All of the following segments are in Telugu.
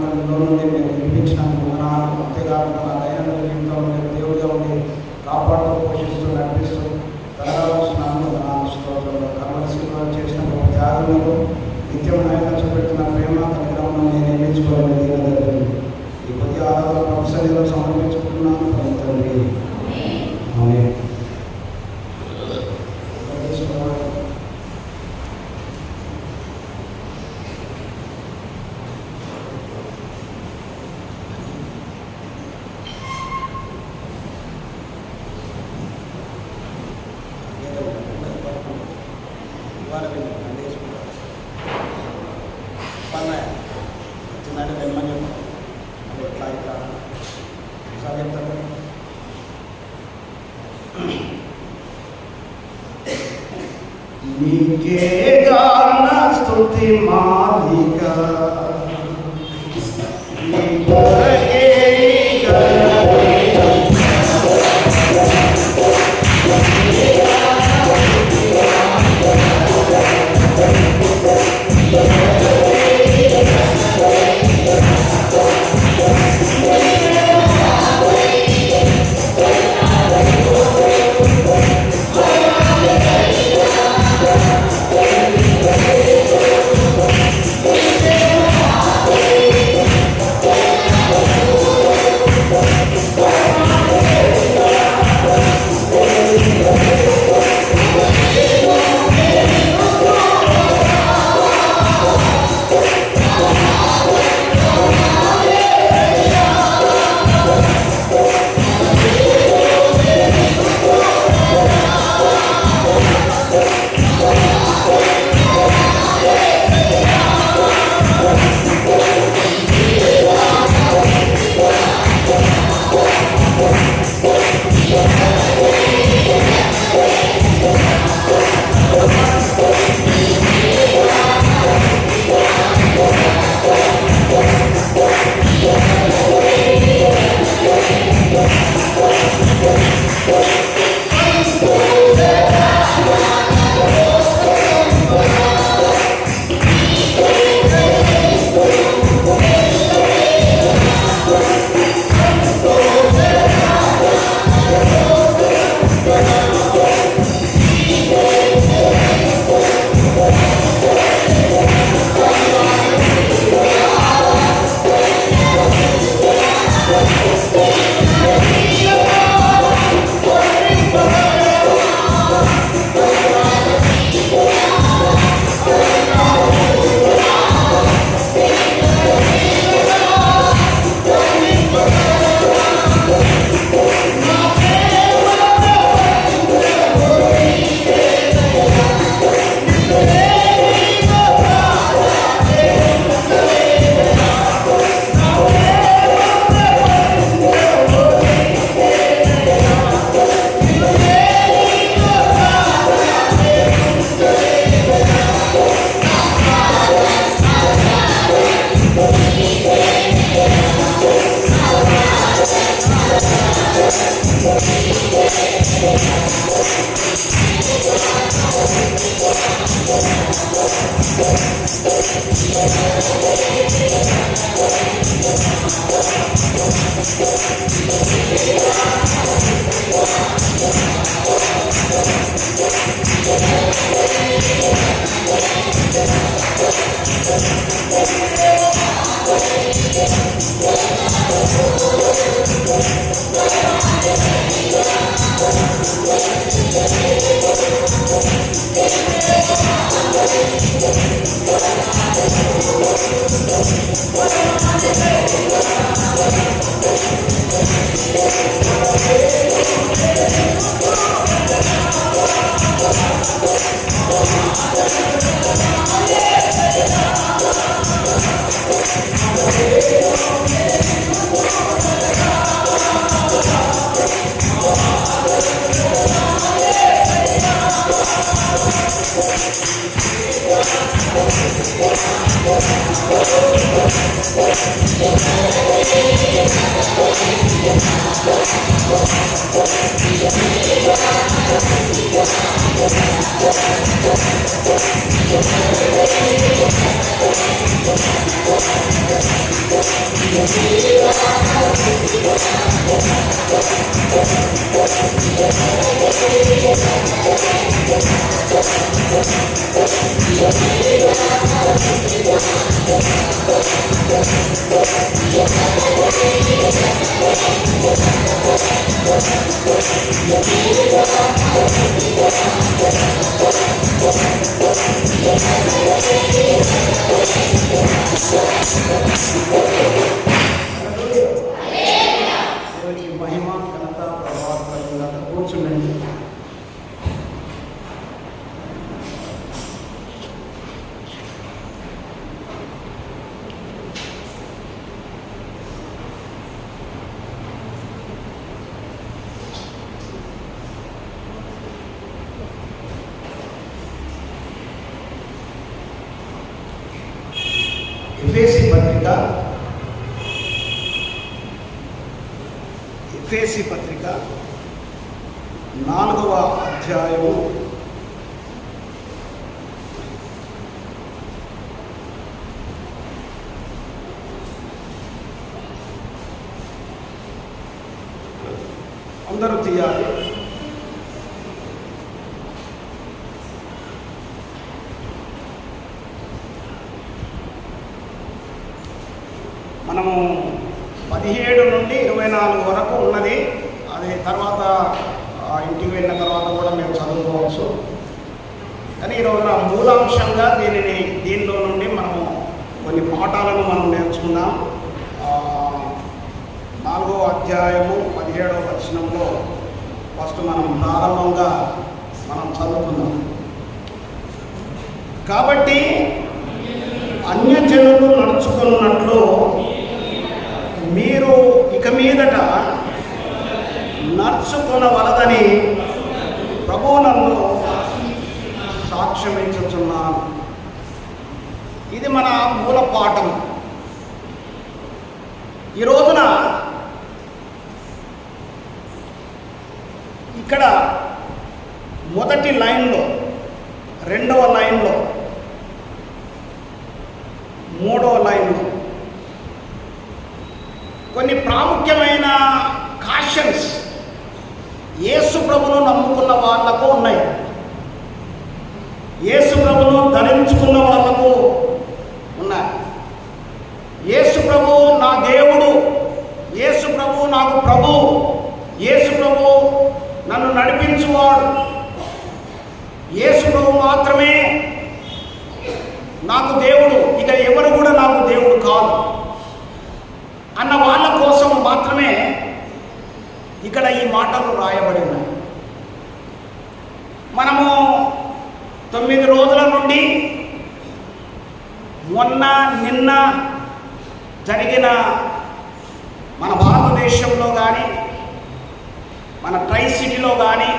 మనందరిలో నుండి మీరు నిర్మించినందుకు వందనాలు. అంతేకాకుండా నా దైనందిన జీవితంలో మీరు దేవుడిగా ఉండి కాపాడుతూ పోషిస్తూ నడిపిస్తూ కలగాల్సినాను వందనాలు. స్తోత్రంలో కర్మశీలో చేసిన త్యాగంలో నిత్యం నాయన చూపెట్టిన ప్రేమ కనికరమును నేను నియమించుకోవాలని దీని ఈ కొద్ది ఆధారాల ప్రొఫెసర్లో సమర్పించుకుంటున్నాను. తండ్రి ఆమేన్. నీకే గాన స్తుతి మాలిక నీకే మహిమ ఘనత ప్రభావం కూర్చుండండి. ఎఫెసీ పత్రిక 4వ అధ్యాయము 'అందరూ తీయాలి. మనము 17 నుండి 24 వరకు ఉన్నది. అది తర్వాత ఇంటికి వెళ్ళిన తర్వాత కూడా మేము చదువుకోవచ్చు. కానీ ఈరోజు మూలాంశంగా దీనిలో నుండి మనము కొన్ని పాఠాలను మనం నేర్చుకున్నాం. 4వ అధ్యాయము 17వ వచనంలో ఫస్ట్ మనం ప్రారంభంగా మనం చదువుకున్నాం. కాబట్టి అన్యజనులు నడుచుకున్నట్లు మీరు ఇక మీదట నడుచుకొనవలదని ప్రభువునందు సాక్ష్యం ఇచ్చుచున్నాను. ఇది మన మూల పాఠం. ఈ రోజున ఇక్కడ మొదటి లైన్లో, 2వ లైన్లో, 3వ లైన్లో కొన్ని ప్రాముఖ్యమైన కాషన్స్ యేసు ప్రభును నమ్ముకున్న వాళ్లకు ఉన్నాయి. యేసు ప్రభును ధరించుకున్న వాళ్లకు ఉన్నాయి. యేసు ప్రభు నా దేవుడు, యేసు ప్రభు నాకు ప్రభు, యేసు ప్రభు నన్ను నడిపించువాడు, యేసు ప్రభు మాత్రమే నాకు దేవుడు, ఇక ఎవరు కూడా నాకు దేవుడు కాదు అన్న వాళ్ళ కోసం మాత్రమే ఇక్కడ ఈ మాటలు రాయబడి ఉన్నాయి. మనము 9 రోజుల నుండి నిన్న జరిగిన మన భారతదేశంలో కానీ, మన ట్రై సిటీలో కానీ,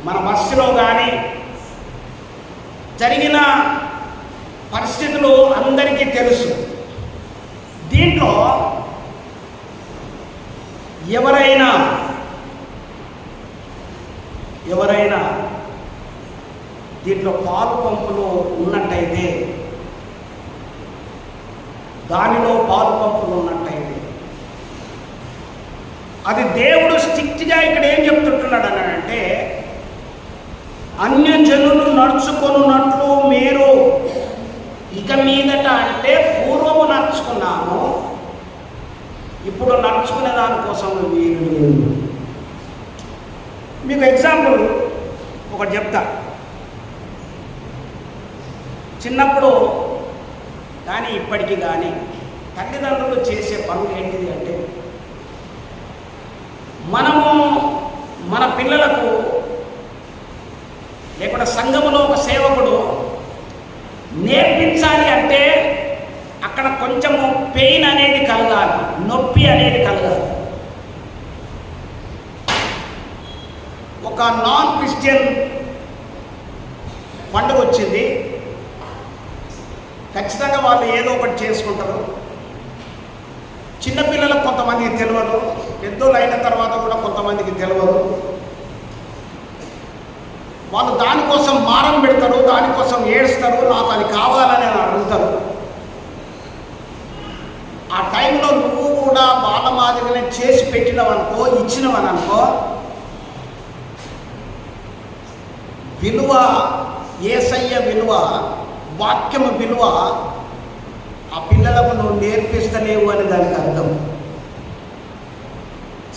మన బస్సులో కానీ జరిగిన పరిస్థితులు అందరికీ తెలుసు. దీంట్లో ఎవరైనా దీంట్లో పాలు పంపులు ఉన్నట్టయితే, దానిలో పాలు పంపులు ఉన్నట్టయితే, అది దేవుడు స్ట్రిక్ట్గా ఇక్కడ ఏం చెప్తుంటున్నాడు అని అంటే, అన్యజనులు నడుచుకొనున్నట్లు మీరు ఇక మీదట, అంటే పూర్వము నడుచుకున్నాము, ఇప్పుడు నడుచుకునే దానికోసం వీలు లేదు. మీకు ఎగ్జాంపుల్ ఒకటి చెప్తా. చిన్నప్పుడు కానీ ఇప్పటికీ కానీ తల్లిదండ్రులు చేసే పనులు ఏంటిది అంటే, మనము మన పిల్లలకు, లేకుండా సంఘములో ఒక సేవకుడు నేర్పించాలి అంటే అక్కడ కొంచెము పెయిన్ అనేది కలగాలి, నొప్పి అనేది కలగాలి. ఒక నాన్ క్రిస్టియన్ పండుగ వచ్చింది, ఖచ్చితంగా వాళ్ళు ఏదో ఒకటి చేసుకుంటారు. చిన్నపిల్లలకు కొంతమందికి తెలియదు, పెద్దోళ్ళు అయిన తర్వాత కూడా కొంతమందికి తెలియదు. వాళ్ళు దానికోసం మారం పెడతారు, దానికోసం ఏడుస్తారు, నాకు అది కావాలని అడుగుతారు. ఆ టైంలో నువ్వు కూడా వాళ్ళ మాదిరిగానే చేసి పెట్టినవనుకో, ఇచ్చినవనుకో, విలువ, యేసయ్య విలువ, వాక్యము విలువ ఆ పిల్లలకు నువ్వు నేర్పిస్తలేవు అని దానికి అర్థం.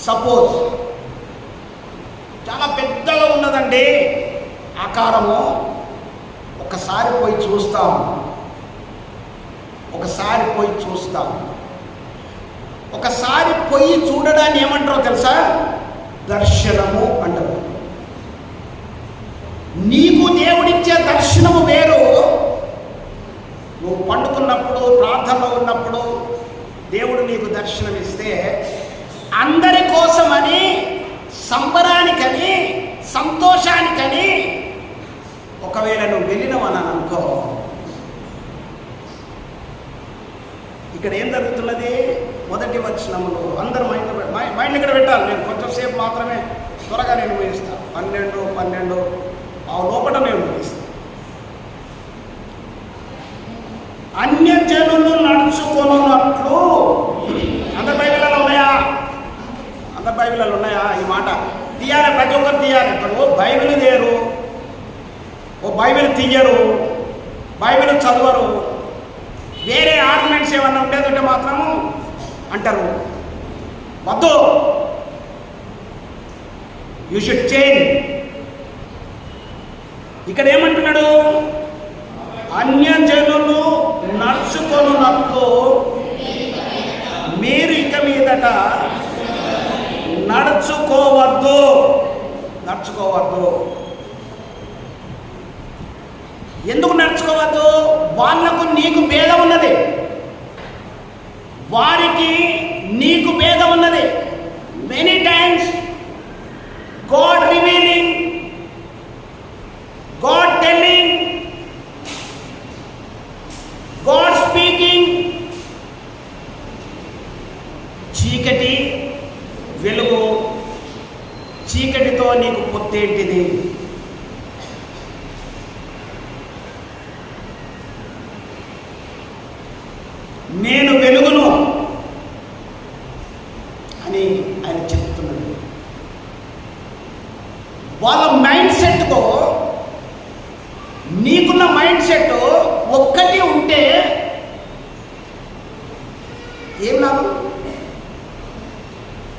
సపోజ్ చాలా పెద్దగా ఉన్నదండి ఆకారము, ఒకసారి పోయి చూస్తాం, ఒకసారి పోయి చూడడాన్ని ఏమంటారో తెలుసా? దర్శనము అంటారు. నీకు దేవుడిచ్చే దర్శనము వేరు. నువ్వు పండుకున్నప్పుడు, ప్రార్థనలో ఉన్నప్పుడు దేవుడు నీకు దర్శనం ఇస్తే అందరి కోసమని, సంబరానికని, సంతోషానికని ఒకవేళ నువ్వు వెళ్ళినవని అనుకో, ఇక్కడ ఏం జరుగుతున్నది? మొదటి వచనములో అందరూ మైండ్ ఇక్కడ పెట్టాలి. నేను కొంచెం సేపు మాత్రమే, త్వరగా నేను ముగిస్తాను. 12 ఆ లోపల నేను ముగిస్తాను. అన్యజనులు నడుచుకొనున్నట్లు, అందరి బైబిల్లో ఉన్నాయా? అందరి బైబిల్లో ఉన్నాయా? ఈ మాట తీయాలి, ప్రతి ఒక్కరు తీయాలి. ఇప్పుడు బైబిల్ తీయరు, బైబిల్ తీయరు, బైబిల్ చదవరు, వేరే ఆర్గ్యుమెంట్స్ ఏమన్నా ఉండేదంటే మాత్రము అంటారు. వద్దు, యూ షుడ్ చేంజ్. ఇక్కడ ఏమంటున్నాడు? అన్యజనులు నడుచుకొనున్నట్లు మీరు ఇక మీదట నడుచుకోవద్దు. ఎందుకు నడుచుకోవద్దు? వాళ్ళకు నీకు భేదం ఉన్నది, వారికి నీకు భేదం ఉన్నది. Many times God revealing, God telling, God speaking. చీకటి, వెలుగు, చీకటితో నీకు పొత్తేంటిది? నేను వెలుగును అని ఆయన చెప్తున్నాడు. వాళ్ళ మైండ్ సెట్తో నీకున్న మైండ్ సెట్ ఒక్కటి ఉంటే ఏం లాభం?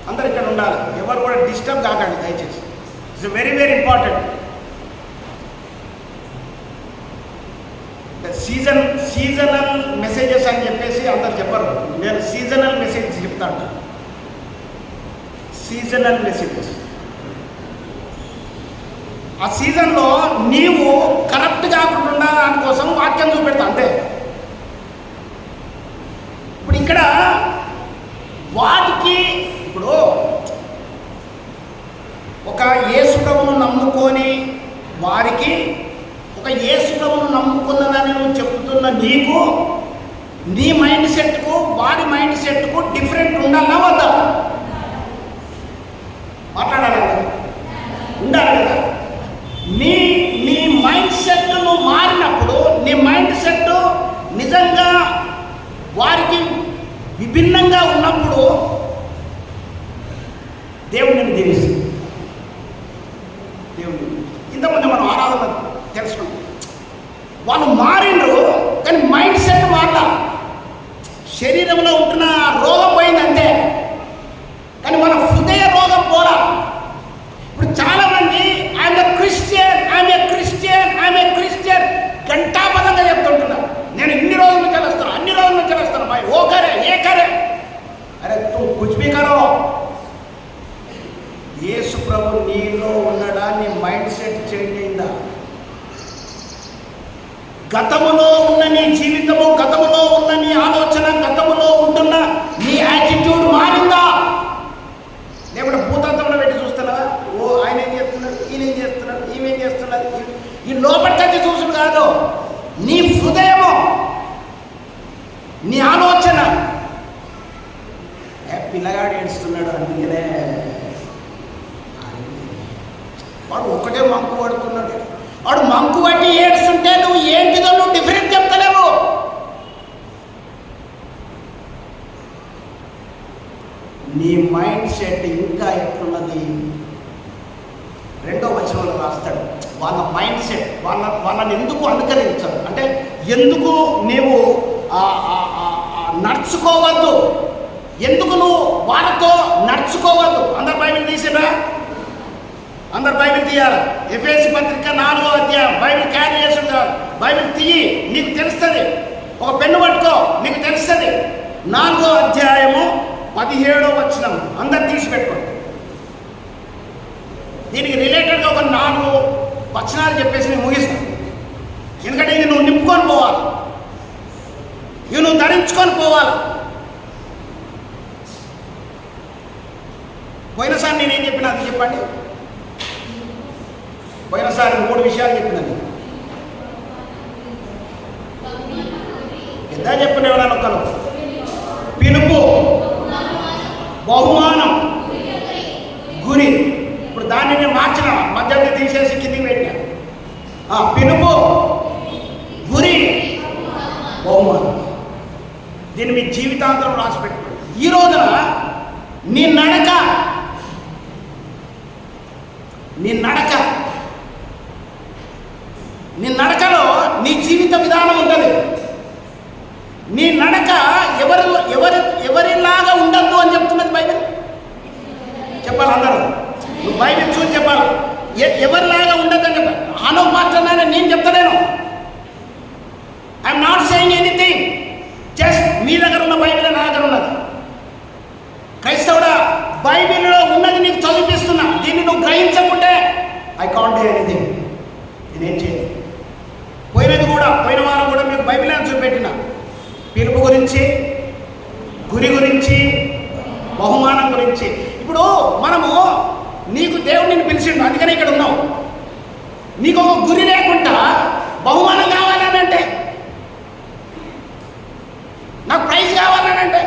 అందరు ఇక్కడ ఉండాలి, ఎవరు కూడా డిస్టర్బ్ కాకండి దయచేసి. It's very very important. Seasonal messages అని చెప్పేసి అందరు చెప్పరు. నేను సీజనల్ మెసేజ్ చెప్తాను. సీజనల్ మెసేజెస్ ఆ సీజన్లో నీవు కరప్ట్ కాకుండా దానికోసం వాక్యం చూపెడతా అంతే. ఇప్పుడు ఇక్కడ వాటికి, ఇప్పుడు ఒక యేసుప్రభువును నమ్ముకొని వారికి, ఒక యేసుప్రభువును నమ్ముకున్నదని నువ్వు చెప్తున్న నీకు, నీ మైండ్ సెట్కు వాడి మైండ్ సెట్కు డిఫరెంట్ ఉండాలా వద్దా? మాట్లాడాలి కదా, ఉండాలి కదా. నీ మైండ్ సెట్ నువ్వు మారినప్పుడు, నీ మైండ్ సెట్ నిజంగా వారికి విభిన్నంగా ఉన్నప్పుడు దేవుడు నిన్ను దీవిస్తాడు. దేవుడు ఇంతకుముందు మనం ఆరాధన తెలుసుకున్నాం, వాళ్ళు మారిండ్రు కానీ మైండ్ సెట్ మారలా. శరీరంలో ఉంటున్న రోగం పోయిందంతే, కానీ మన హృదయ రోగం పోలా. ఇప్పుడు చాలా మంది ఐఎమ్ క్రిస్టియన్ గంటాపదంగా చెప్తుంటున్నారు. నేను ఇన్ని రోజుల నుంచి వస్తాను, అన్ని రోజుల నుంచి వస్తాను, భాయ్ ఓ కరే ఏ కరే, అరే తూ కుచ్ భీ కరో. యేసు ప్రభు నీలో ఉండడా? నీ మైండ్ సెట్ చేంజ్ అయిందా? గతములో ఉన్న నీ జీవితము, గతములో ఉన్న నీ ఆలోచన, గతములో ఉంటున్న నీ యాటిట్యూడ్ మారిందా? లేకుంటే భూతంతంలో పెట్టి చూస్తున్నా, ఓ ఆయన ఏం చేస్తున్నాడు, ఈయన ఏం చేస్తున్నాడు, ఈమెం చేస్తున్నది, ఈ లోపలికి చూసుడు కాదు. నీ హృదయము నీ ఆలోచన. పిల్లగాడు ఏడుస్తున్నాడు అందుకనే వాడు ఒక్కటే మంకు పడుతున్నాడు. వాడు మంకు పట్టి ఏడుస్తుంటే నువ్వు ఏంటిదో నువ్వు డిఫరెంట్ చెప్తలేవు. నీ మైండ్ సెట్ ఇంకా ఎట్లున్నది? 2వ వచనంలో రాస్తాడు వాళ్ళ మైండ్ సెట్, వాళ్ళని ఎందుకు అనుకరించదు అంటే ఎందుకు నీవు నడుచుకోవద్దు, ఎందుకు నువ్వు వాళ్ళతో నడుచుకోవద్దు. అందరు బైబిల్ తీసిరా? అందరు బైబిల్ తీయాలి. ఎఫెసీ పత్రిక 4వ అధ్యాయం. బైబిల్ క్యారీ చేస్తుంది కాదు, బైబిల్ తీయి, నీకు తెలుస్తుంది. ఒక పెన్ను పట్టుకో, నీకు తెలుస్తుంది. 4వ అధ్యాయము 17వ వచనం అందరు తీసి పెట్టుకోండి. దీనికి రిలేటెడ్గా ఒక 4 వచనాలు చెప్పేసి నేను ముగిస్తాను. ఎందుకంటే ఇది నువ్వు నింపుకొని పోవాలి, ఇవి నువ్వు ధరించుకొని పోవాలి. పోయినసారి నేనేం చెప్పినా అది చెప్పండి. పోయినసారి 3 విషయాలు చెప్పినది. పెద్ద చెప్పిన ఎవరైనా ఒక్కరు పిలుపు, బహుమానం, గురి. ఇప్పుడు దాన్ని నేను మార్చిన, మధ్యలో తీసేసి కిందికి పెట్టా. పిలుపు, గురి, బహుమానం. దీన్ని మీ జీవితాంతం రాసి పెట్టుకోండి. ఈ రోజున నీ నడకలో నీ జీవిత విధానం ఉంటుంది. నీ నడక ఎవరిలాగా ఉండద్దు అని చెప్తున్నది బైబిల్. చెప్పాలి అందరూ, నువ్వు బైబిల్ చూసి చెప్పాలి. ఎవరిలాగా ఉండద్దు అని చెప్పాలి. ఆనో పాస్టర్ నేను చెప్తలేను. I'm not saying anything. Just మీ దగ్గర ఉన్న బైబిల్ నా దగ్గర ఉన్నది. క్రైస్తవుడా, బైబిల్లో ఉన్నది నీకు చదివిస్తున్నా. దీన్ని నువ్వు గ్రహించకుంటే ఐ కాంట్ డూ ఎనీథింగ్. నేనేం చేయలేదు. పోయిన వారం కూడా మీకు బైబిల్ అని చూపెట్టిన. పిలుపు గురించి, గురి గురించి, బహుమానం గురించి. ఇప్పుడు మనము నీకు దేవుడు నిన్ను పిలిచిండు, అందుకని ఇక్కడ ఉన్నావు. నీకు ఒక గురి లేకుండా బహుమానం కావాలనంటే, నాకు ప్రైజ్ కావాలనంటే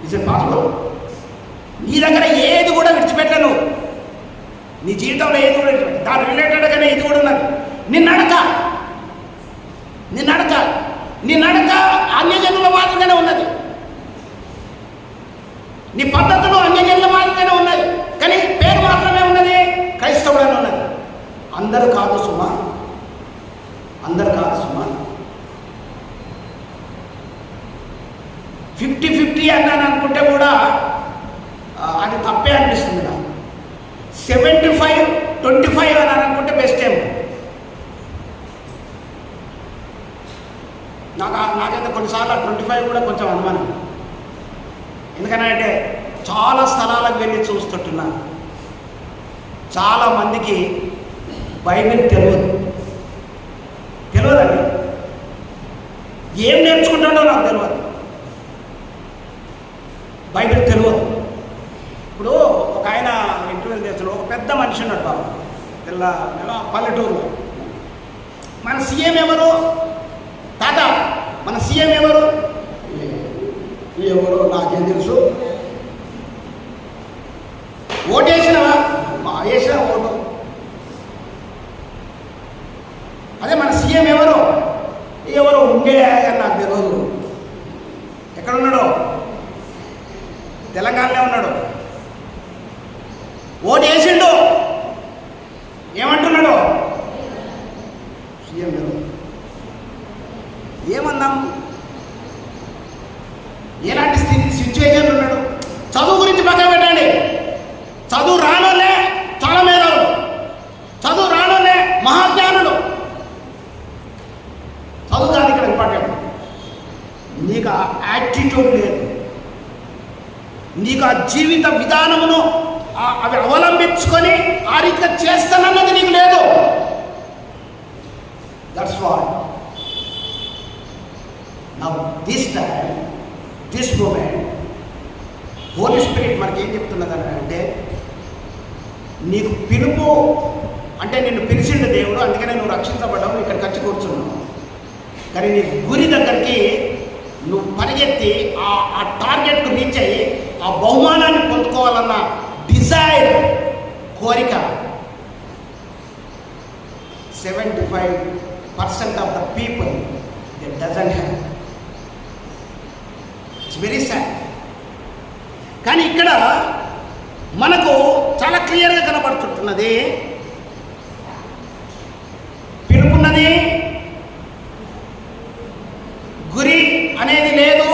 ఇస్ ఇట్ పాసిబుల్? నీ దగ్గర ఏది కూడా విడిచిపెట్టను. నీ జీవితంలో ఏది కూడా విడిచిపెట్ట. దాని రిలేటెడ్గానే ఇది కూడా ఉన్నది. నీ నడక అన్యజనుల మాదిరిగానే ఉన్నది. నీ పద్ధతులు అన్యజనుల మాదిరిగానే ఉన్నది. కానీ పేరు మాత్రమే ఉన్నది క్రైస్తవుడని ఉన్నది. అందరూ కాదు సుమా, అందరు కాదు సుమా. 50-50 అన్నాను అనుకుంటే కూడా అది తప్పే అనిపిస్తుంది నాకు. 75-25 అని అనుకుంటే బెస్ట్ ఏమో. నాకైతే కొన్నిసార్లు 25 కూడా కొంచెం అనుమానం. ఎందుకనంటే చాలా స్థలాలకు వెళ్ళి చూస్తుంటున్నా. చాలామందికి బైబిల్ తెలియదండి. ఏం నేర్చుకుంటాడో నాకు తెలియదు. బైబిల్ తెలియదు. ఇప్పుడు ఒక ఆయన ఇంటర్వ్యూ చేస్తున్నాడు. ఒక పెద్ద మనిషి ఉన్నాడు బాబు, పల్లెటూరులో. మన సీఎం ఎవరు? తాత, మన సీఎం ఎవరు? నాకేం తెలుసు. ఓటేసినవా? వేసిన ఓటు. అదే మన సీఎం ఎవరు ఉండే అని నాకు తెలియదు. ఎక్కడున్నాడు? తెలంగాణలో ఉన్నాడు. ఓటు వేసిండు, ఏమంటున్నాడు? సీఎం ఎవరు? ఏమన్నాం? ఎలాంటి సిచ్యువేషన్ ఉన్నాడు? చదువు గురించి పక్కన పెట్టండి. చదువు రానోలే చాలా మేధావులు, చదువు రానోలే మహాజ్ఞానులు. చదువు కాదు ఇక్కడ ఇంపార్టెంట్. నీకు ఆ యాటిట్యూడ్ లేదు, నీకు ఆ జీవిత విధానమును అవి అవలంబించుకొని ఆ రీతిగా చేస్తానన్నది నీకు లేదు. That's why now this time, this moment, holy spirit మనకి ఏం చెప్తున్నదని అంటే, నీకు పిలుపు అంటే నిన్ను పిలిచిండు దేవుడు, అందుకనే నువ్వు రక్షించబడ్డావు, ఇక్కడికి వచ్చి కూర్చున్నావు. కానీ నీ గురి దగ్గరికి నువ్వు పరిగెత్తి ఆ టార్గెట్కు రీచ్ అయ్యి ఆ బహుమానాన్ని పొందుకోవాలన్న డిజైర్, కోరిక 75% of the people they doesn't have. It's very sad. కానీ ఇక్కడ మనకు చాలా క్లియర్గా కనబడుతుంటున్నది, పిలుపున్నది, గురి అనేది లేదు.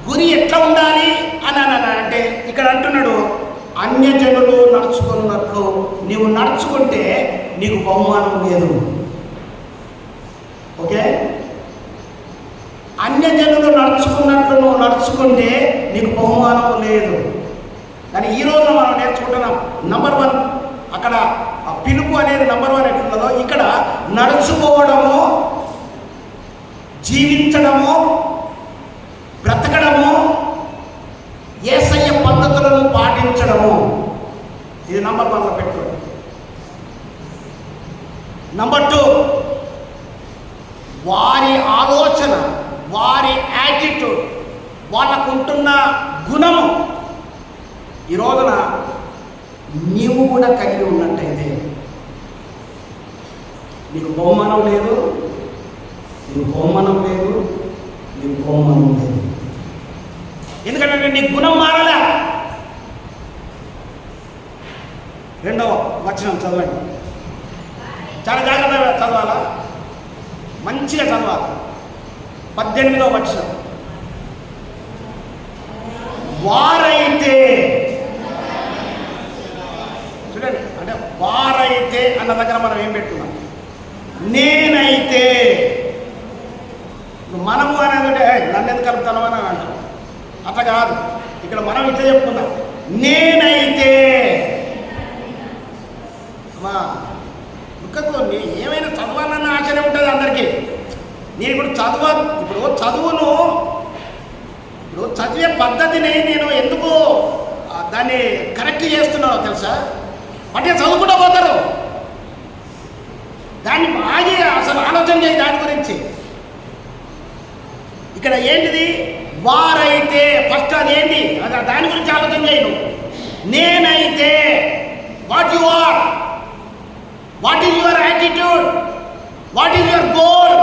గురి ఎట్లా ఉండాలి అని అంటే ఇక్కడ అంటున్నాడు, అన్యజనులు నడుచుకున్నట్లు నీవు నడుచుకుంటే నీకు బహుమానం లేదు. ఓకే, అన్యజనులు నడుచుకున్నట్లు నువ్వు నడుచుకుంటే నీకు బహుమానం లేదు. కానీ ఈ రోజున మనం నేర్చుకుంటున్నాం నంబర్ 1, అక్కడ ఆ పిలుపు అనేది నంబర్ 1 ఎట్లున్నదో ఇక్కడ నడుచుకోవడము, జీవించడము, బ్రతకడము, యేసయ్య పద్ధతులను పాటించడము, ఇది నంబర్ 1లో పెట్టుకోండి. నంబర్ 2, వారి ఆలోచన, వారి యాటిట్యూడ్, వాళ్ళకుంటున్న గుణము ఈ రోజున నీవు కూడా కలిగి ఉన్నట్టయితే నీకు బహుమానం లేదు, నీకు బహుమానం లేదు, నీకు బహుమానం లేదు. ఎందుకంటే నీ గుణం మారలే. 2వ వచనం చదవండి. చాలా జాగ్రత్తగా చదవాలా, మంచిగా చదవాలి. 18వ వచనం, వారైతే, చూడండి, అంటే వారైతే అన్న దగ్గర మనం ఏం పెట్టుకున్నాం, నేనైతే. మనము అనేది అంటే నన్ను ఎందుకు కలుపుతాను అని అంటాం, అట్లా కాదు. ఇక్కడ మనం ఇట్లా చెప్పుకుందాం, నేనైతే. అమ్మా దుఃఖతో ఏమైనా చదవాలన్న ఆశనే ఉంటుంది అందరికీ. నేను ఇప్పుడు చదువును ఇప్పుడు చదివే పద్ధతిని నేను ఎందుకు దాన్ని కరెక్ట్ చేస్తున్నానో తెలుసా? అంటే చదువుకుంటూ పోతారు, దాన్ని ఆగి అసలు ఆలోచన చేయి దాని గురించి. ఇక్కడ ఏంటిది, వారైతే ఫస్ట్ అది ఏంటి, దాని గురించి ఆలోచన చేయను. నేనైతే, what you are, what is your attitude, what is your goal.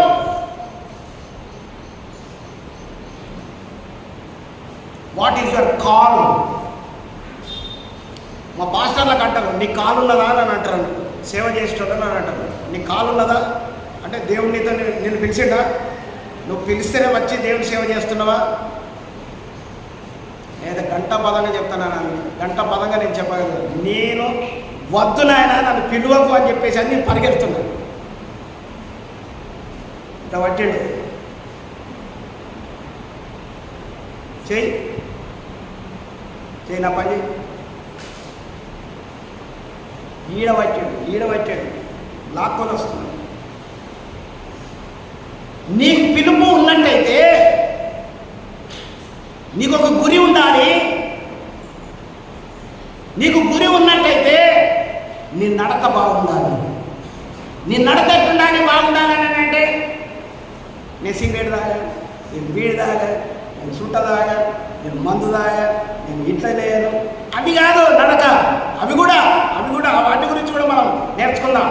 What is your call. మా పాస్టర్లకు అంటారు, నీ కాల్ ఉన్నదా అని అంటారు, సేవ చేసేటోళ్ళని అని అంటారు. నీ కాల్ ఉన్నదా అంటే దేవుడు నీతో నేను పిలిచిండా, నువ్వు పిలిస్తేనే వచ్చి దేవుని సేవ చేస్తున్నావా? లేదా గంట పదంగా చెప్తాను, గంట పదంగా నేను చెప్పగలను, నేను వద్దు నాయన నన్ను పిలువకు అని చెప్పేసి అని నేను పరిగెడుతున్నాను. ఇట్లా పట్టిండు, చెయ్యి నా పని. ఈడ పట్టాడు లాక్కొని వస్తున్నాడు. నీకు పిలుపు ఉన్నట్టయితే, నీకు ఒక గురి ఉండాలి. నీకు గురి ఉన్నట్టయితే నీ నడక బాగుండాలి. నీ నడక ఎట్టుండాలి, బాగుండాలని అంటే నేను సిగరెట్ తాగా, నేను బీడి తాగా, నేను సుట్ట తాగా, నేను మందు తాగా, నేను ఇట్లా లేను, అవి కాదు నడక. అవి కూడా వాటి గురించి కూడా మనం నేర్చుకుందాం.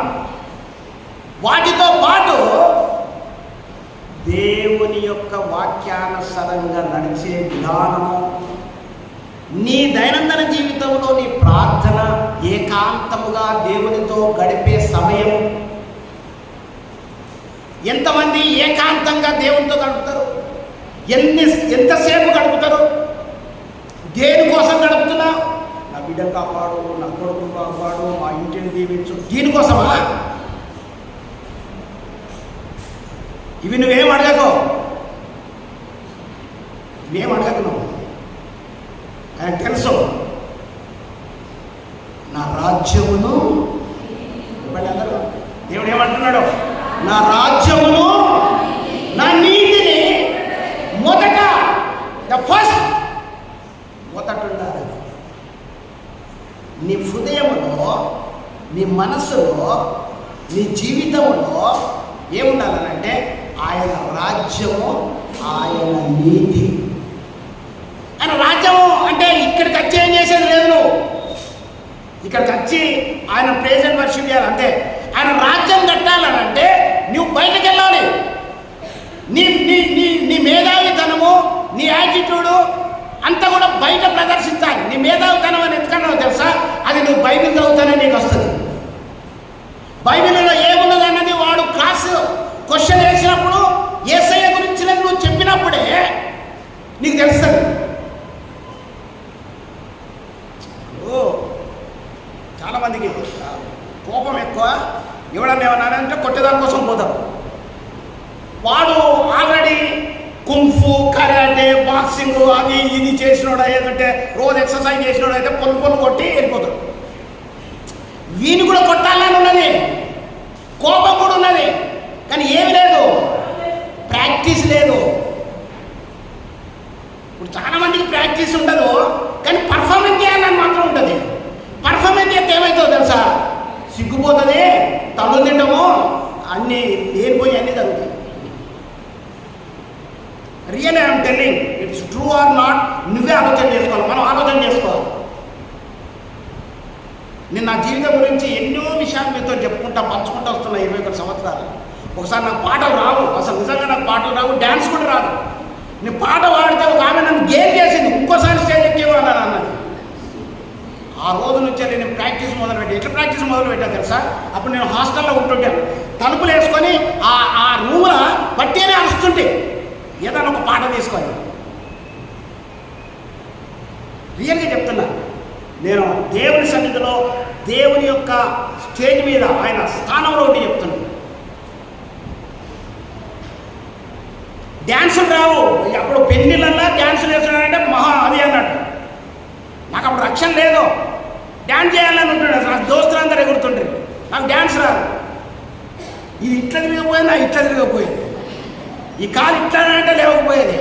వాటితో పాటు దేవుని యొక్క వాక్యానుసారంగా నడిచే విధానము, నీ దైనందిన జీవితంలో నీ ప్రార్థన, ఏకాంతముగా దేవునితో గడిపే సమయం. ఎంతమంది ఏకాంతంగా దేవునితో గడుపుతారు? ఎంతసేపు గడుపుతారు? దేనికోసం గడుపుతున్నా? నా బిడ్డను కాపాడు, నా కొడుకును కాపాడు, మా ఇంటిని దీవించు, దీనికోసమా? ఇవి నువ్వేం అడగకు, నువ్వు ఆయనకు తెలుసు. నా రాజ్యమును, అందరూ దేవుడు ఏమంటున్నాడు? నా రాజ్యమును, నా నీతిని మొదట ఉండాలి. నీ హృదయములో, నీ మనస్సులో, నీ జీవితంలో ఏముండాలనంటే ఆయన రాజ్యము, ఆయన నీతి. ఆయన రాజ్యము అంటే ఇక్కడికి వచ్చి ఏం చేసేది లేదు. నువ్వు ఇక్కడికి వచ్చి ఆయన ప్రెజెంట్ వర్షిప్ చేయాలి అంతే. ఆయన రాజ్యం కట్టాలనంటే నువ్వు బయటకు వెళ్ళాలి. నీ నీ నీ నీ మేధావితనము, నీ యాటిట్యూడు అంతా కూడా బయట ప్రదర్శించాలి. నీ మేధావితనం అని ఎందుకన్నావు తెలుసా? అది నువ్వు బైబిల్ చదువుతానే నీకు వస్తుంది. బైబిల్లో ఏమున్నది అన్నది వాడు క్వశ్చన్ వేసినప్పుడు యేసయ్య గురించి నువ్వు చెప్పినప్పుడే నీకు తెలుస్తుంది. చాలామందికి కోపం ఎక్కువ. ఎవడన్నా ఏమన్నారంటే కొట్టేదాని కోసం పోతారు. వాడు ఆల్రెడీ కుంఫు, కరాటే, బాక్సింగ్ అది ఇది చేసినోడు ఏదంటే రోజు ఎక్సర్సైజ్ చేసినోడు అయితే పొన్ను కొట్టి వెళ్ళిపోతాడు. వీని కూడా కొట్టాలని ఉన్నది, కోపం కూడా ఉన్నది, కానీ ఏమి లేదు, ప్రాక్టీస్ లేదు. ఇప్పుడు చాలామందికి ప్రాక్టీస్ ఉండదు, కానీ పర్ఫార్మెన్స్ చేయాలని మాత్రం ఉంటుంది. పర్ఫార్మెన్స్ చేస్తే ఏమవుతుందో తెలుసా? సిగ్గుపోతుంది, తల్లు తింటాము, అన్నీ లేనిపోయి అన్నీ జరుగుతాయి. Real I'm telling, it's true or not నువ్వే ఆలోచన చేసుకోవాలి, మనం ఆలోచన చేసుకోవాలి. నేను నా జీవితం గురించి ఎన్నో విషయాలు మీతో చెప్పుకుంటా పంచుకుంటూ వస్తున్నా 21 సంవత్సరాలు. ఒకసారి నాకు పాటలు రావు, అసలు నిజంగా నాకు పాటలు రావు, డ్యాన్స్ కూడా రాదు. నేను పాట పాడితే ఒక ఆమె నన్ను గేమ్ చేసింది, ఇంకోసారి స్టేజ్ ఎక్కేవా అన్నది. ఆ రోజు నుంచి నేను ప్రాక్టీస్ మొదలుపెట్టి, ఎట్లా ప్రాక్టీస్ మొదలుపెట్టాను తెలుసా? అప్పుడు నేను హాస్టల్లో ఉంటుంటాను, తలుపులు వేసుకొని ఆ రూమ్లో బట్టేనే అరుస్తుంటే ఏదైనా ఒక పాట తీసుకొని. రియల్గా చెప్తున్నా, నేను దేవుని సన్నిధిలో దేవుని యొక్క స్టేజ్ మీద ఆయన స్థానంలో ఉండి చెప్తున్నాను. డ్యాన్సులు రావు. అప్పుడు పెళ్ళిళ్ళల్లో డ్యాన్సులు వేస్తున్నాడంటే మహా అది అన్నట్టు. నాకు అప్పుడు రక్షణ లేదు, డ్యాన్స్ చేయాలని ఉంటుండే. నాకు దోస్తులందరూ ఎగురుతుంటారు, నాకు డ్యాన్స్ రాదు. ఇది ఇట్లా తిరిగిపోయిందా, ఇట్లా తిరిగిపోయేది, ఈ కాలు ఇట్లా అంటే లేవకపోయేది.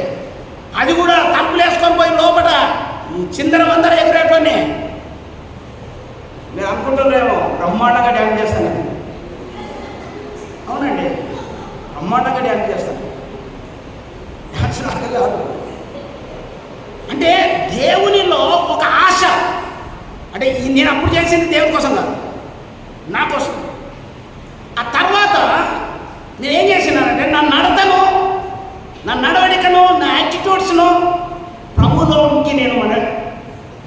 అది కూడా తప్పులు వేసుకొని పోయి లోపల ఈ చిందరమందరూ ఎగురేటోని. నేను అనుకుంటున్నానేమో బ్రహ్మాండంగా డ్యాన్స్ చేస్తాను. అవునండి, బ్రహ్మాండంగా డ్యాన్స్ చేస్తాను. డ్యాన్స్ రాదు కాదు, అంటే దేవునిలో ఒక ఆశ. అంటే నేను అప్పుడు చేసింది దేవుని కోసం కాదు, నా కోసం. ఆ తర్వాత నేనేం చేసినానంటే నా నడతను, నా నడవడికను, నా యాటిట్యూడ్స్ను ప్రభులోనికి నేను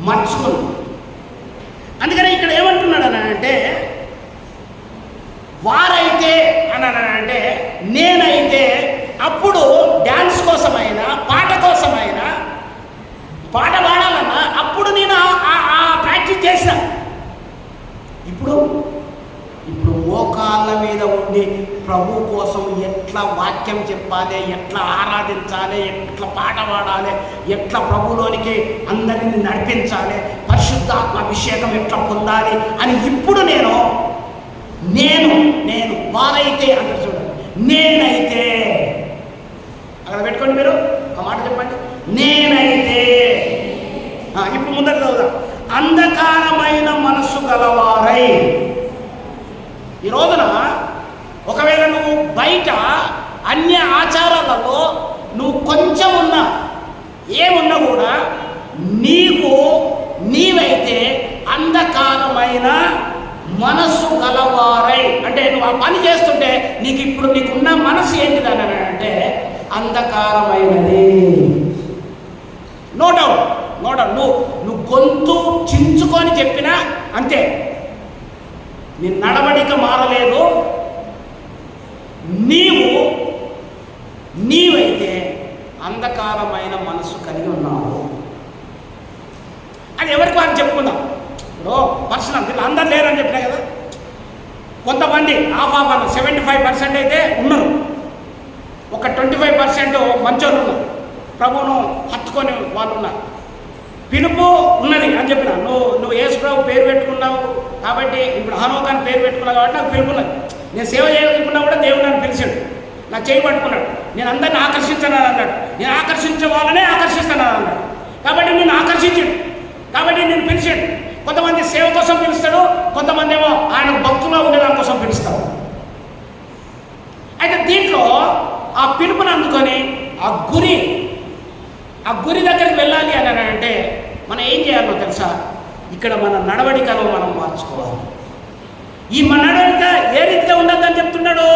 మర్చుకున్నాను. అందుకని ఇక్కడ ఏమంటున్నాడు అని అంటే, వారైతే అనంటే నేనైతే అప్పుడు డ్యాన్స్ కోసమైనా పాట కోసమైనా పాట పాడాలన్నా అప్పుడు నేను ప్రాక్టీస్ చేసిన. ఇప్పుడు మోకాళ్ళ మీద ఉండి ప్రభు కోసం ఎట్లా వాక్యం చెప్పాలి, ఎట్లా ఆరాధించాలి, ఎట్లా పాట పాడాలి, ఎట్లా ప్రభులోనికి అందరిని నడిపించాలి, పరిశుద్ధాత్మ అభిషేకం ఎట్లా పొందాలి అని ఇప్పుడు నేను వారైతే అంటే చూడండి, నేనైతే అక్కడ పెట్టుకోండి, మీరు ఆ మాట చెప్పండి, నేనైతే. ఇప్పుడు ముందర చదువుదాం. అంధకారమైన మనస్సు గలవారై. ఈ రోజున ఒకవేళ నువ్వు బయట అన్య ఆచారాలలో నువ్వు కొంచెం ఉన్నా ఏమున్నా కూడా నీవైతే అంధకారమైన మనస్సు గలవారై. అంటే నువ్వు ఆ పని చేస్తుంటే నీకున్న మనసు ఏంటిదని అంటే అంధకారమైనది. No doubt. నువ్వు గొంతు చించుకొని చెప్పినా అంతే, నీ నడవడిక మారలేదు. నీవైతే అంధకారమైన మనసు కలిగి ఉన్నావు. అది ఎవరికి అని చెప్పుకుందాం. ఇప్పుడు పర్సనల్ వీళ్ళు అందరు లేరని చెప్పినా కదా, కొంతమంది ఆఫ్ 75% అయితే ఉన్నారు, ఒక 25% మంచోళ్ళు ఉన్నారు, ప్రభువును హత్తుకొని వాళ్ళు ఉన్నారు. పిలుపు ఉన్నది అని చెప్పిన, నువ్వు యేసు ప్రభు పేరు పెట్టుకున్నావు కాబట్టి, ఇప్పుడు హనోకాని పేరు పెట్టుకున్నావు కాబట్టి నాకు పిలుపు ఉన్నది. నేను సేవ చేయకున్నా కూడా దేవుడు నన్ను పిలిచాడు, నా చేయి పట్టుకున్నాడు, నేను అందరిని ఆకర్షించానని అన్నాడు. నేను ఆకర్షించే వాళ్ళనే ఆకర్షిస్తానని అన్నాడు. కాబట్టి నేను ఆకర్షించాడు, కాబట్టి నేను పిలిచాడు. కొంతమంది సేవ కోసం పిలుస్తాడు, కొంతమంది ఏమో ఆయన భక్తుల్లో ఉండేదాని కోసం పిలుస్తాడు. అయితే దీంట్లో ఆ పిలుపుని అందుకొని ఆ గురి దగ్గరికి వెళ్ళాలి అని అంటే మనం ఏం చేయాలో తెలుసా? ఇక్కడ మన నడవడికను మనం మార్చుకోవాలి. ఈ మన నడవడిక ఏ రీతిగా ఉండద్దని చెప్తున్నాడు?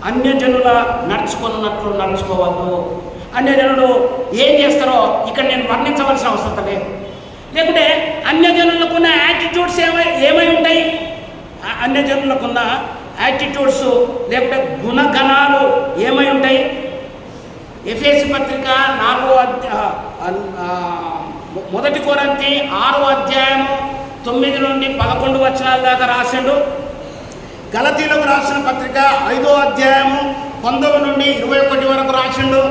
అన్యజనుల నడుచుకున్నట్లు నడుచుకోవద్దు. అన్యజనులు ఏం చేస్తారో ఇక్కడ నేను వర్ణించవలసిన అవసరం లేదు. లేకుంటే అన్యజనులకున్న యాటిట్యూడ్స్ ఏమై ఉంటాయి? అన్యజనులకున్న యాటిట్యూడ్స్ లేకుంటే గుణగణాలు ఏమై ఉంటాయి? ఎఫెసీ పత్రిక 1 కొరింథీ 6వ అధ్యాయము 9 నుండి 11 వచనాల దాకా రాసిండు. గలతీలకు రాసిన పత్రిక 5వ అధ్యాయము 19 నుండి 21 వరకు రాసిండు.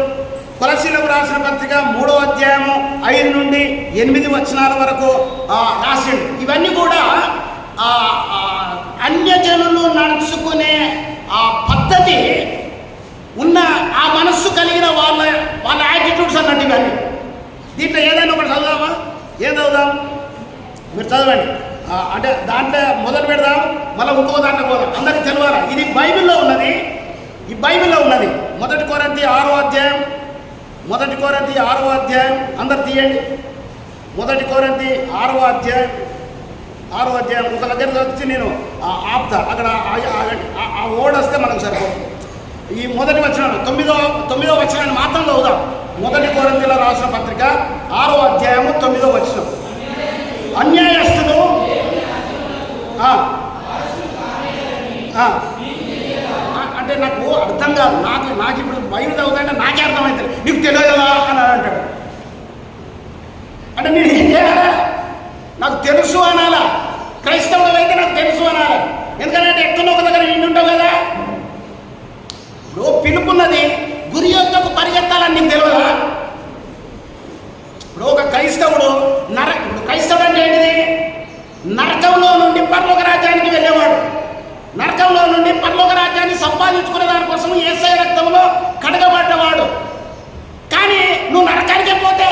కొలసీలకు రాసిన పత్రిక 3వ అధ్యాయము 5 నుండి 8 వచనాల వరకు రాసిండు. ఇవన్నీ కూడా అన్యజనులు నడుచుకునే ఆ పద్ధతి ఉన్న ఆ మనస్సు కలిగిన వాళ్ళ యాటిట్యూడ్స్ అన్నట్టు ఇవన్నీ. దీంట్లో ఏదైనా ఒకటి చదువుదామా? ఏం చదువుదాం? మీరు చదవండి. అంటే దాంట్లో మొదలు పెడదాం, మళ్ళీ ఇంకో దాంట్లో పోదాం. అందరికీ తెలవాలి, ఇది బైబిల్లో ఉన్నది. ఈ బైబిల్లో ఉన్నది 1 కొరింథీ 6వ అధ్యాయం. 1 కొరింథీ 6వ అధ్యాయం అందరు తీయండి. 1 కొరింథీ 6వ అధ్యాయం ఒక దగ్గర వచ్చి నేను ఆపుతా. అక్కడ ఆ ఓడ్ వస్తే మనకు సరిపోతుంది. ఈ మొదటి వచనం 9వ వచనాన్ని మాత్రం చదువుదాం. 1 కొరింథీలో రాసిన పత్రిక 6వ అధ్యాయము 9వ వచనం. అన్యాయస్తులు అంటే నాకు అర్థం కాదు. నాకు ఇప్పుడు బైబిల్ చదువుతుంటే నాకే అర్థమవుతుంది. నీకు తెలియదా అని అంటాడు. అంటే నేను ఏం చేయాలా? నాకు తెలుసు అనాలా? క్రైస్తవుడు అయితే నాకు తెలుసు అనాలి. ఎందుకంటే ఎక్కడో ఒక దగ్గర నిండుంటావు కదా. ఇప్పుడు పిలుపున్నది, గురి యొక్కకు పరిగెత్తాలని నీకు తెలియదా? ఇప్పుడు ఒక క్రైస్తవుడు క్రైస్తవుడు అంటే ఏంటిది? నరకంలో నుండి పరలోక రాజ్యానికి వెళ్ళేవాడు. నరకంలో నుండి పరలోక రాజ్యాన్ని సంపాదించుకునే దానికోసం యేసయ్య రక్తంలో కడగబడ్డవాడు. కానీ నువ్వు నరకానికే పోతే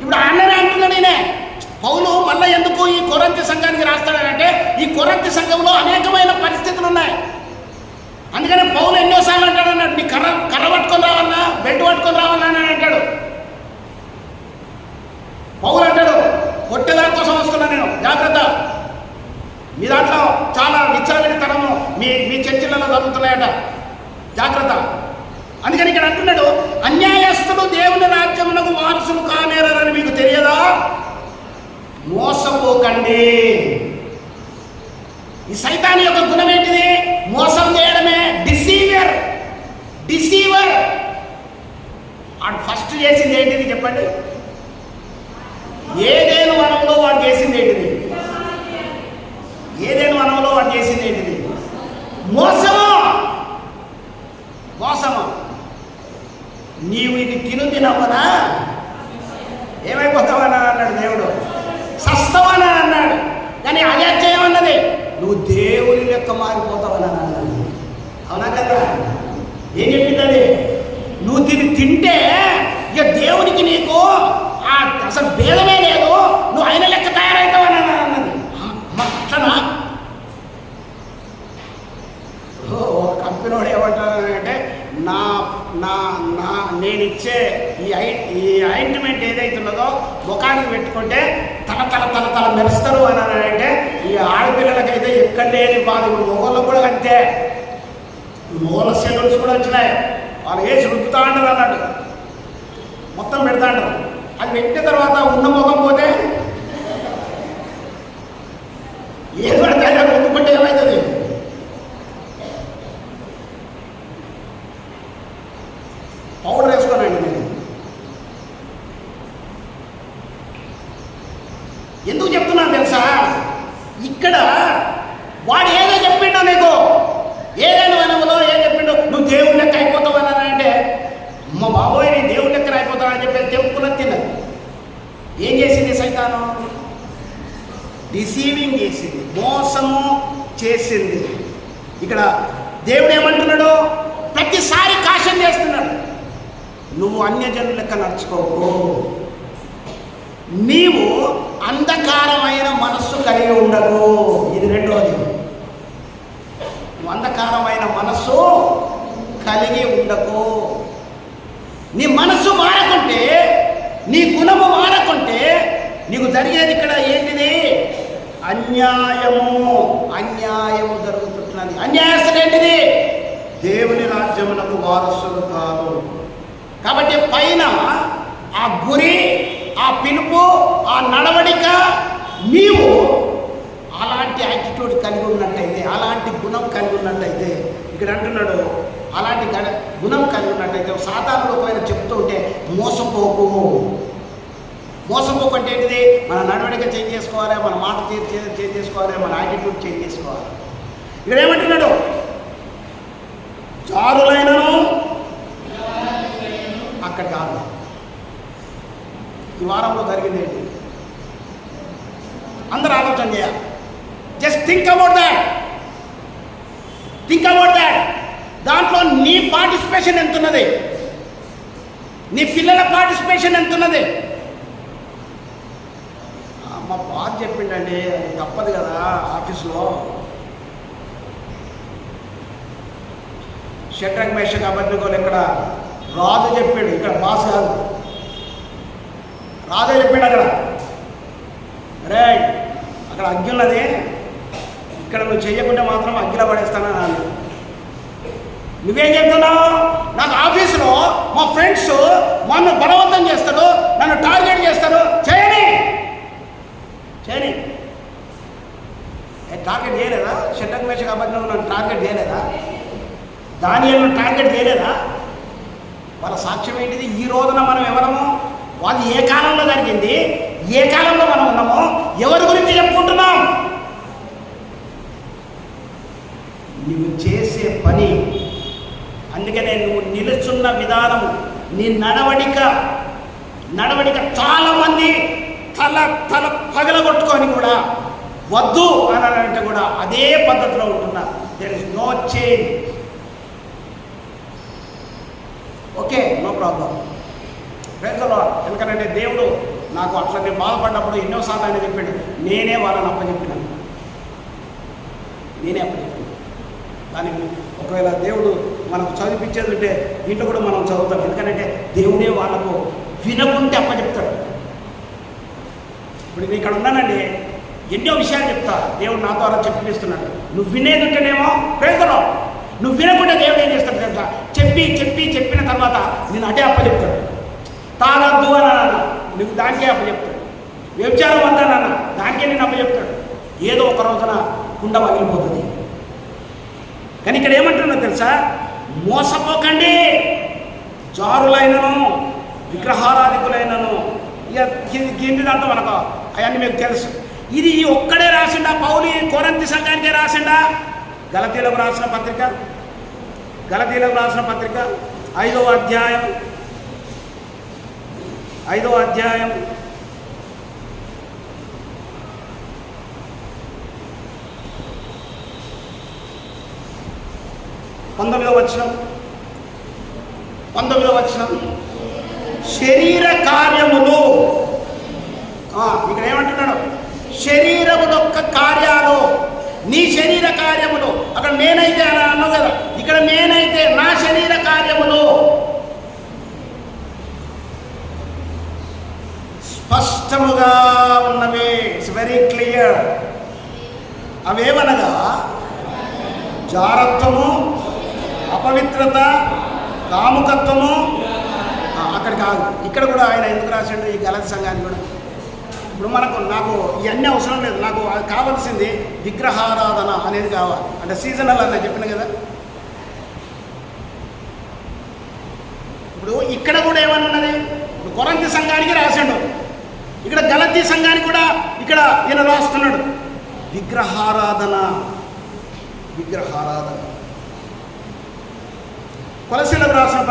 ఇప్పుడు అన్ననే అంటున్నా నేనే. పౌలు మళ్ళీ ఎందుకు ఈ కొరింథీ సంఘానికి రాస్తాడంటే ఈ కొరింథీ సంఘంలో అనేకమైన పరిస్థితులు ఉన్నాయి. అందుకని పౌలు ఎన్నోసార్లు అంటాడు అన్నాడు, నీ కర్ర పట్టుకొని రావన్నా, బెల్ట్ పట్టుకొని రావన్నా అని అంటాడు. పౌలు అంటాడు, కొట్టేదాని కోసం వస్తున్నా నేను, జాగ్రత్త. మీ దాంట్లో చాలా విచ్చలవిడితనము మీ చర్చిలలో జరుగుతున్నాయట, జాగ్రత్త. అందుకని ఇక్కడ అంటున్నాడు, అన్యాయస్తులు దేవుని రాజ్యమునకు వారసులు కానేరని మీకు తెలియదా? మోసపోకండి. ఈ సైతాని యొక్క గుణం ఏంటిది? మోసం చేయడమే. డిసీవర్. వాడు ఫస్ట్ చేసింది ఏంటిది చెప్పండి? ఏదేను వనంలో వాడు చేసింది ఏంటిది? మోసము. నీవు ఇది తినవనా ఏమైపోతావని అన్నాడు దేవుడు. సస్తవని అన్నాడు. కానీ అదే చేయమన్నది, నువ్వు దేవుని లెక్క మారిపోతావని అన్నది. అవునా కదా? ఏం చెప్పింది అది? నువ్వు దీన్ని తింటే ఇక దేవునికి నీకు అసలు భేదమే లేదు, నువ్వు ఆయన లెక్క తయారవుతావని అన్నది. అట్లనా? కంపెనీవాడు ఏమంటానంటే నేను ఇచ్చే ఈ ఆయింట్మెంట్ ఏదైతున్నదో ముఖానికి పెట్టుకుంటే తల మెరుస్తారు అని అంటే ఈ ఆడపిల్లలకైతే ఎక్కడ లేని బాధ. ఇప్పుడు మొగోళ్ళకు కూడా అంతే. మొగోళ్ళ సెలూన్స్ కూడా వచ్చినాయి. వాళ్ళు వేసి రుద్దుతా అంటారు అన్నట్టు, మొత్తం పెడతా అంటారు. అది పెట్టిన తర్వాత ఉన్న ముఖం పోతే ఏది పడితే రుద్దుకుంటే ఏమవుతుంది? పౌడర్ వేసుకోనండి నేను. ఎందుకు చెప్తున్నాను తెలుసా? ఇక్కడ వాడు ఏదో చెప్పిండో నీకు, ఏదైనా వనములో ఏం చెప్పిండో, నువ్వు దేవుని లెక్క అయిపోతావు అని అంటే, మా బాబోయ్ నీ దేవుని లెక్క అయిపోతావు అని చెప్పేసి చెప్పుకున్నది తిన్నది. ఏం చేసింది సైతాను? డిసీవింగ్ చేసింది, మోసము చేసింది. ఇక్కడ దేవుడు ఏమంటున్నాడు? ప్రతిసారి కాషన్ చేస్తున్నాడు, నువ్వు అన్యజనుల లెక్క నడుచుకోకు, నీవు అంధకారమైన మనస్సు కలిగి ఉండకు. ఇది రెండవది. నువ్వు అంధకారమైన జరిగేది ఇక్కడ ఏంటిది? అన్యాయము జరుగుతున్నది. అన్యాయస్తుడు ఏంటిది? దేవుని రాజ్యమునకు వారసులు కాదు. కాబట్టి పైన ఆ గురి, ఆ పిలుపు, ఆ నడవడిక, నీవు అలాంటి యాటిట్యూడ్ కలిగి ఉన్నట్టయితే, అలాంటి గుణం కలిగి ఉన్నట్టయితే, ఇక్కడ అంటున్నాడు అలాంటి గుణం కలిగి ఉన్నట్టయితే సాతానుడు ఒకవేళ చెప్తూ ఉంటే మోసపోకు. మోసపోకు అంటే ఏంటిది? మన నడవడిక చేంజ్ చేసుకోవాలి, మన మాట చేంజ్ చేసుకోవాలి, మన యాటిట్యూడ్ చేంజ్ చేసుకోవాలి. ఇక్కడ ఏమంటున్నాడు? జారులైనను అక్కడ కాదు. ఈ వారంలో జరిగింది ఏంటి? అందరూ ఆలోచన చేయాలి. Just think about that. దాంట్లో నీ పార్టిసిపేషన్ ఎంతున్నది? నీ పిల్లల పార్టిసిపేషన్ ఎంతున్నది? మా బాస్ చెప్పిండండి, తప్పదు కదా ఆఫీస్లో. షడ్రక్ మేషక్ అబద్ధిగోలు ఇక్కడ రాజు చెప్పాడు, ఇక్కడ బాస్ కాదు. రాజు చెప్పాడు అక్కడ, రే అక్కడ అగ్గి ఉన్నది, ఇక్కడ నువ్వు చెయ్యకుంటే మాత్రం అగ్గిలో పడేస్తానని అన్నాడు. నువ్వేం చెప్తున్నావు? నాకు ఆఫీసులో మా ఫ్రెండ్స్ నన్ను బలవంతం చేస్తాడు, నన్ను టార్గెట్ చేస్తాడు, చేయని టార్గెట్ చేయలేదా? షడ్రక్ మేషక్ అబద్ధిగోలు నన్ను టార్గెట్ చేయలేదా? దానియేలును టార్గెట్ చేయలేదా? వాళ్ళ సాక్ష్యం ఏంటిది? ఈ రోజున మనం ఎవరము? వాళ్ళు ఏ కాలంలో జరిగింది, ఏ కాలంలో మనం ఉన్నామో, ఎవరి గురించి చెప్పుకుంటున్నాం? నువ్వు చేసే పని, అందుకనే నువ్వు నిలుచున్న విధానము, నీ నడవడిక చాలామంది తల పగలగొట్టుకొని కూడా వద్దు అనంటే కూడా అదే పద్ధతిలో ఉంటున్నారు. There is no change. Okay, no problem. Praise the lord. ఎందుకంటే దేవుడు నాకు అట్లా నేను బాధపడ్డప్పుడు ఎన్నోసార్లు ఆయన చెప్పాడు, నేనే వాళ్ళని అప్పచెప్పినాను. దానికి ఒకవేళ దేవుడు మనకు చదివించేది ఉంటే దీంట్లో కూడా మనం చదువుతాం. ఎందుకంటే దేవుడే వాళ్ళకు వినకుంటే అప్పచెప్తాడు. ఇప్పుడు నేను ఇక్కడ ఉన్నానండి, ఎన్నో విషయాలు చెప్తా, దేవుడు నా ద్వారా చెప్పిస్తున్నాడు. నువ్వు వినేది ఉంటేనేమో ప్రైజ్ ది లార్డ్. నువ్వు వినకుంటే దేవుడు ఏం చేస్తాడు తెలుసా? చెప్పిన తర్వాత నేను అటే అప్పచెప్తాడు. తాగద్దు అని అన్న, నీకు దానికే అప్పచెప్తాడు. వ్యభిచారం వద్దనన్న, దానికే నేను అప్పచెప్తాడు. ఏదో ఒక రోజున కుండ పగిలిపోతుంది. కానీ ఇక్కడ ఏమంటున్నా తెలుసా? మోసపోకండి. జారులైనను విగ్రహారాధికులైనను, ఇక కిందిదంతా మనకు అవన్నీ మీకు తెలుసు. ఇది ఒక్కడే రాసిండా పౌలు? కొరింథీ సంఘానికే రాసిండా? గలతీలకు రాసిన పత్రిక 5వ అధ్యాయం 19వ వచనం. శరీర కార్యములు, ఇక్కడ ఏమంటున్నాడు? శరీరము యొక్క కార్యాలు, నీ శరీర కార్యములు. అక్కడ నేనైతే అలా అన్నావు కదా, ఇక్కడ నేనైతే నా శరీర కార్యములు స్పష్టముగా ఉన్నవి. It's very clear. అవేమనగా జారత్వము, అపవిత్రత, కాముకత్వము. అక్కడ కాదు, ఇక్కడ కూడా ఆయన ఎందుకు రాశాడు ఈ గలతీ సంఘాన్ని కూడా? ఇప్పుడు నాకు ఇవన్నీ అవసరం లేదు. నాకు కావాల్సింది విగ్రహారాధన అనేది కావాలి. అంటే సీజనల్ అని చెప్పిన కదా. ఇప్పుడు ఇక్కడ కూడా ఏమన్నది? ఇప్పుడు కొరింథీ సంఘానికి రాశాడు, ఇక్కడ గలతీ సంఘానికి కూడా ఇక్కడ ఈయన రాస్తున్నాడు విగ్రహారాధన. కొలసీలకు రాసిన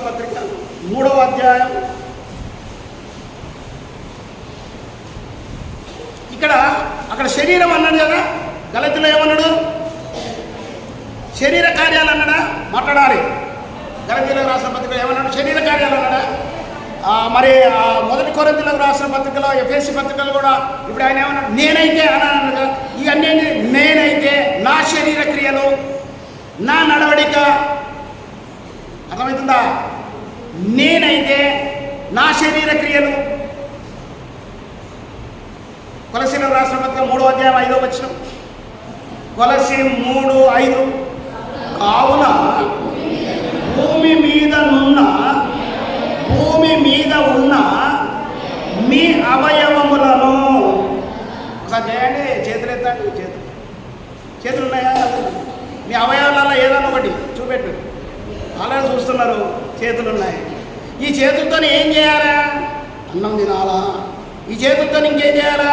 పత్రిక 3వ అధ్యాయం. అక్కడ శరీరం అన్నాడు కదా, గలతీలో ఏమన్నాడు? శరీర కార్యాలు అన్నాడా? మాట్లాడాలి. గలతీలకు రాసిన పత్రికలో ఏమన్నాడు? శరీర కార్యాలు అన్నాడా? మరి 1 కొరింథీలకు రాసిన పత్రికలో, ఎఫెసీ పత్రికలు కూడా ఇప్పుడు ఆయన ఏమన్నాడు? నేనైతే అన్నాడు. ఇవన్నీ నేనైతే నా శరీర క్రియలు, నా నడవడిక, అర్థమవుతుందా? నేనైతే నా శరీర క్రియలు. కొలసీలకు రాసిన పత్రిక 3వ అధ్యాయం 5వ వచనం. కొలసీ 3:5. కావున భూమి మీద ఉన్న మీ అవయవములను ఒకసారి చేయండి. చేతులు ఎత్తండి. చేతులు ఉన్నాయా? మీ అవయవాలలో ఏదన్నా ఒకటి చూపెట్టు. అలాగే చూస్తున్నారు, చేతులు ఉన్నాయి. ఈ చేతులతో ఏం చేయాలా? అన్నం తినాలా? ఈ చేతులతో ఇంకేం చేయాలా?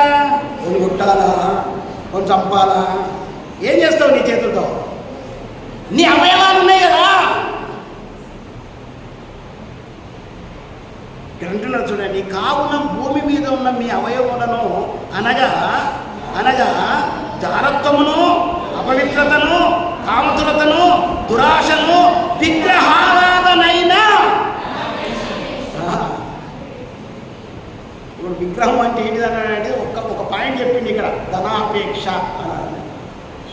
కొన్ని కుట్టాలా, కొన్ని చంపాలా? ఏం చేస్తావు నీ చేతులతో? నీ అవయవాలు ఉన్నాయి కదా. ఇక్కడ అంటున్నారు చూడండి, కావున భూమి మీద ఉన్న మీ అవయవాలను అనగా జారత్వమును, అపవిత్రతను, కామతులతను, దురాశను, విగ్రహారాధనైన. ఇప్పుడు విగ్రహం అంటే ఏంటిదనంటే ఒక పాయింట్ చెప్పింది ఇక్కడ, ధనాపేక్ష అనాలి.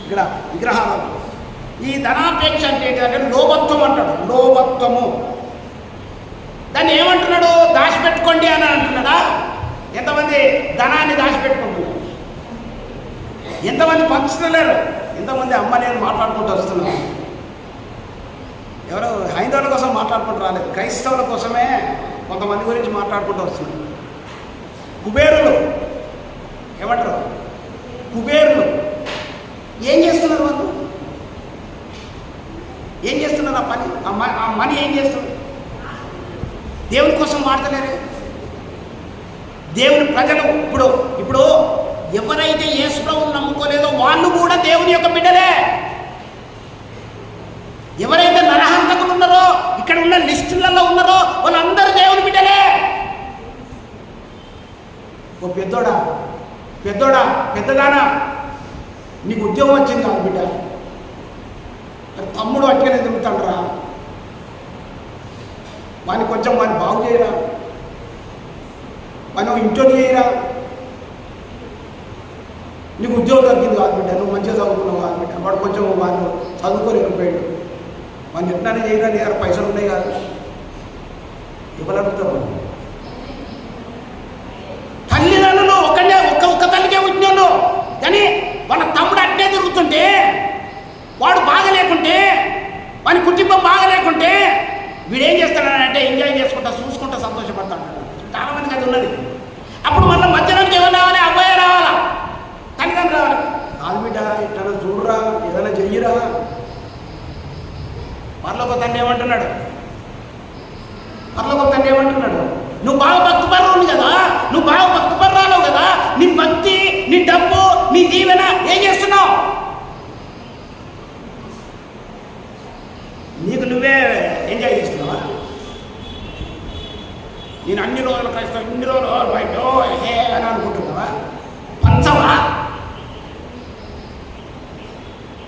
ఇక్కడ విగ్రహాలు. ఈ ధనాపేక్ష అంటే ఏంటంటే లోభత్వం అంటాడు. లోభత్వము. దాన్ని ఏమంటున్నాడు? దాచిపెట్టుకోండి అని అంటున్నాడా? ఎంతమంది ధనాన్ని దాచిపెట్టుకుంటున్నారు? ఎంతమంది పంచుతలేరు? ఎంతమంది అమ్మ నేను మాట్లాడుకుంటూ వస్తున్నాను. ఎవరో హైందవుల కోసం మాట్లాడుకుంటూ రాలేదు, క్రైస్తవుల కోసమే కొంతమంది గురించి మాట్లాడుకుంటూ వస్తున్నారు. కుబేరులు ఏమంటారు? కుబేరులు ఏం చేస్తున్నారు? వాళ్ళు ఏం చేస్తున్నారు? ఆ మనీ ఏం చేస్తున్నారు? దేవుని కోసం వాడతలేరే. దేవుని ప్రజలు ఇప్పుడు ఎవరైతే యేసు ప్రభువుని నమ్ముకోలేదో వాళ్ళు కూడా దేవుని యొక్క బిడ్డలే. ఎవరైతే నరహంతకులు ఉన్నారో, ఇక్కడ ఉన్న లిస్టులలో ఉన్నారో వాళ్ళందరూ దేవుని బిడ్డలే. ఓ పెద్దోడా పెద్దదానా, నీకు ఉద్యోగం వచ్చింది కాదు బిడ్డ, తమ్ముడు అట్లనే తిరుగుతాడురా, వాడిని కొంచెం బాగు చేయరా, వాడిని ఇంట్లో చేయరా. నీకు ఉద్యోగం దొరికింది కాదు బిడ్డ, నువ్వు మంచిగా చదువుకున్నావు కాదు బిడ్డ, వాడు కొంచెం వాళ్ళు చదువుకోలేకపోయాడు, వాడిని ఎట్లానే చేయరా, నీ దగ్గర పైసలు ఉన్నాయి కాదు. ఎవరు అడుగుతారు? తల్లిదండ్రులు ఒక్క తల్లికే ఉద్యోగులు, కానీ వాళ్ళ తమ్ముడు అట్టే తిరుగుతుంటే, వాడు బాగలేకుంటే, వాని కుటుంబం బాగలేకుంటే వీడేం చేస్తాడంటే ఎంజాయ్ చేసుకుంటా, చూసుకుంటా, సంతోషపడతాడు. చాలా మందికి అది ఉన్నది. అప్పుడు మళ్ళీ మధ్యాహ్నానికి ఎవరు రావాలి? అబ్బాయి రావాలా, తల్లిదండ్రులు రావాలి. కాదు బిడ్డ ఇట్లా చూడరా, ఏదైనా చెయ్యరా. పర్లోక తండ్రి ఏమంటున్నాడు? నువ్వు బాగా భక్తిపరువు కదా, నువ్వు బాగా భక్తిపరురాలు కదా, నీ భక్తి, నీ డబ్బు, నీ దీవెన ఏం చేస్తున్నావు? నీకు నువ్వే ఎంజాయ్ చేస్తున్నావా? నేను అన్ని రోజులు కష్టం, ఇన్ని రోజులు బయట అని అనుకుంటున్నావా? పంచవా?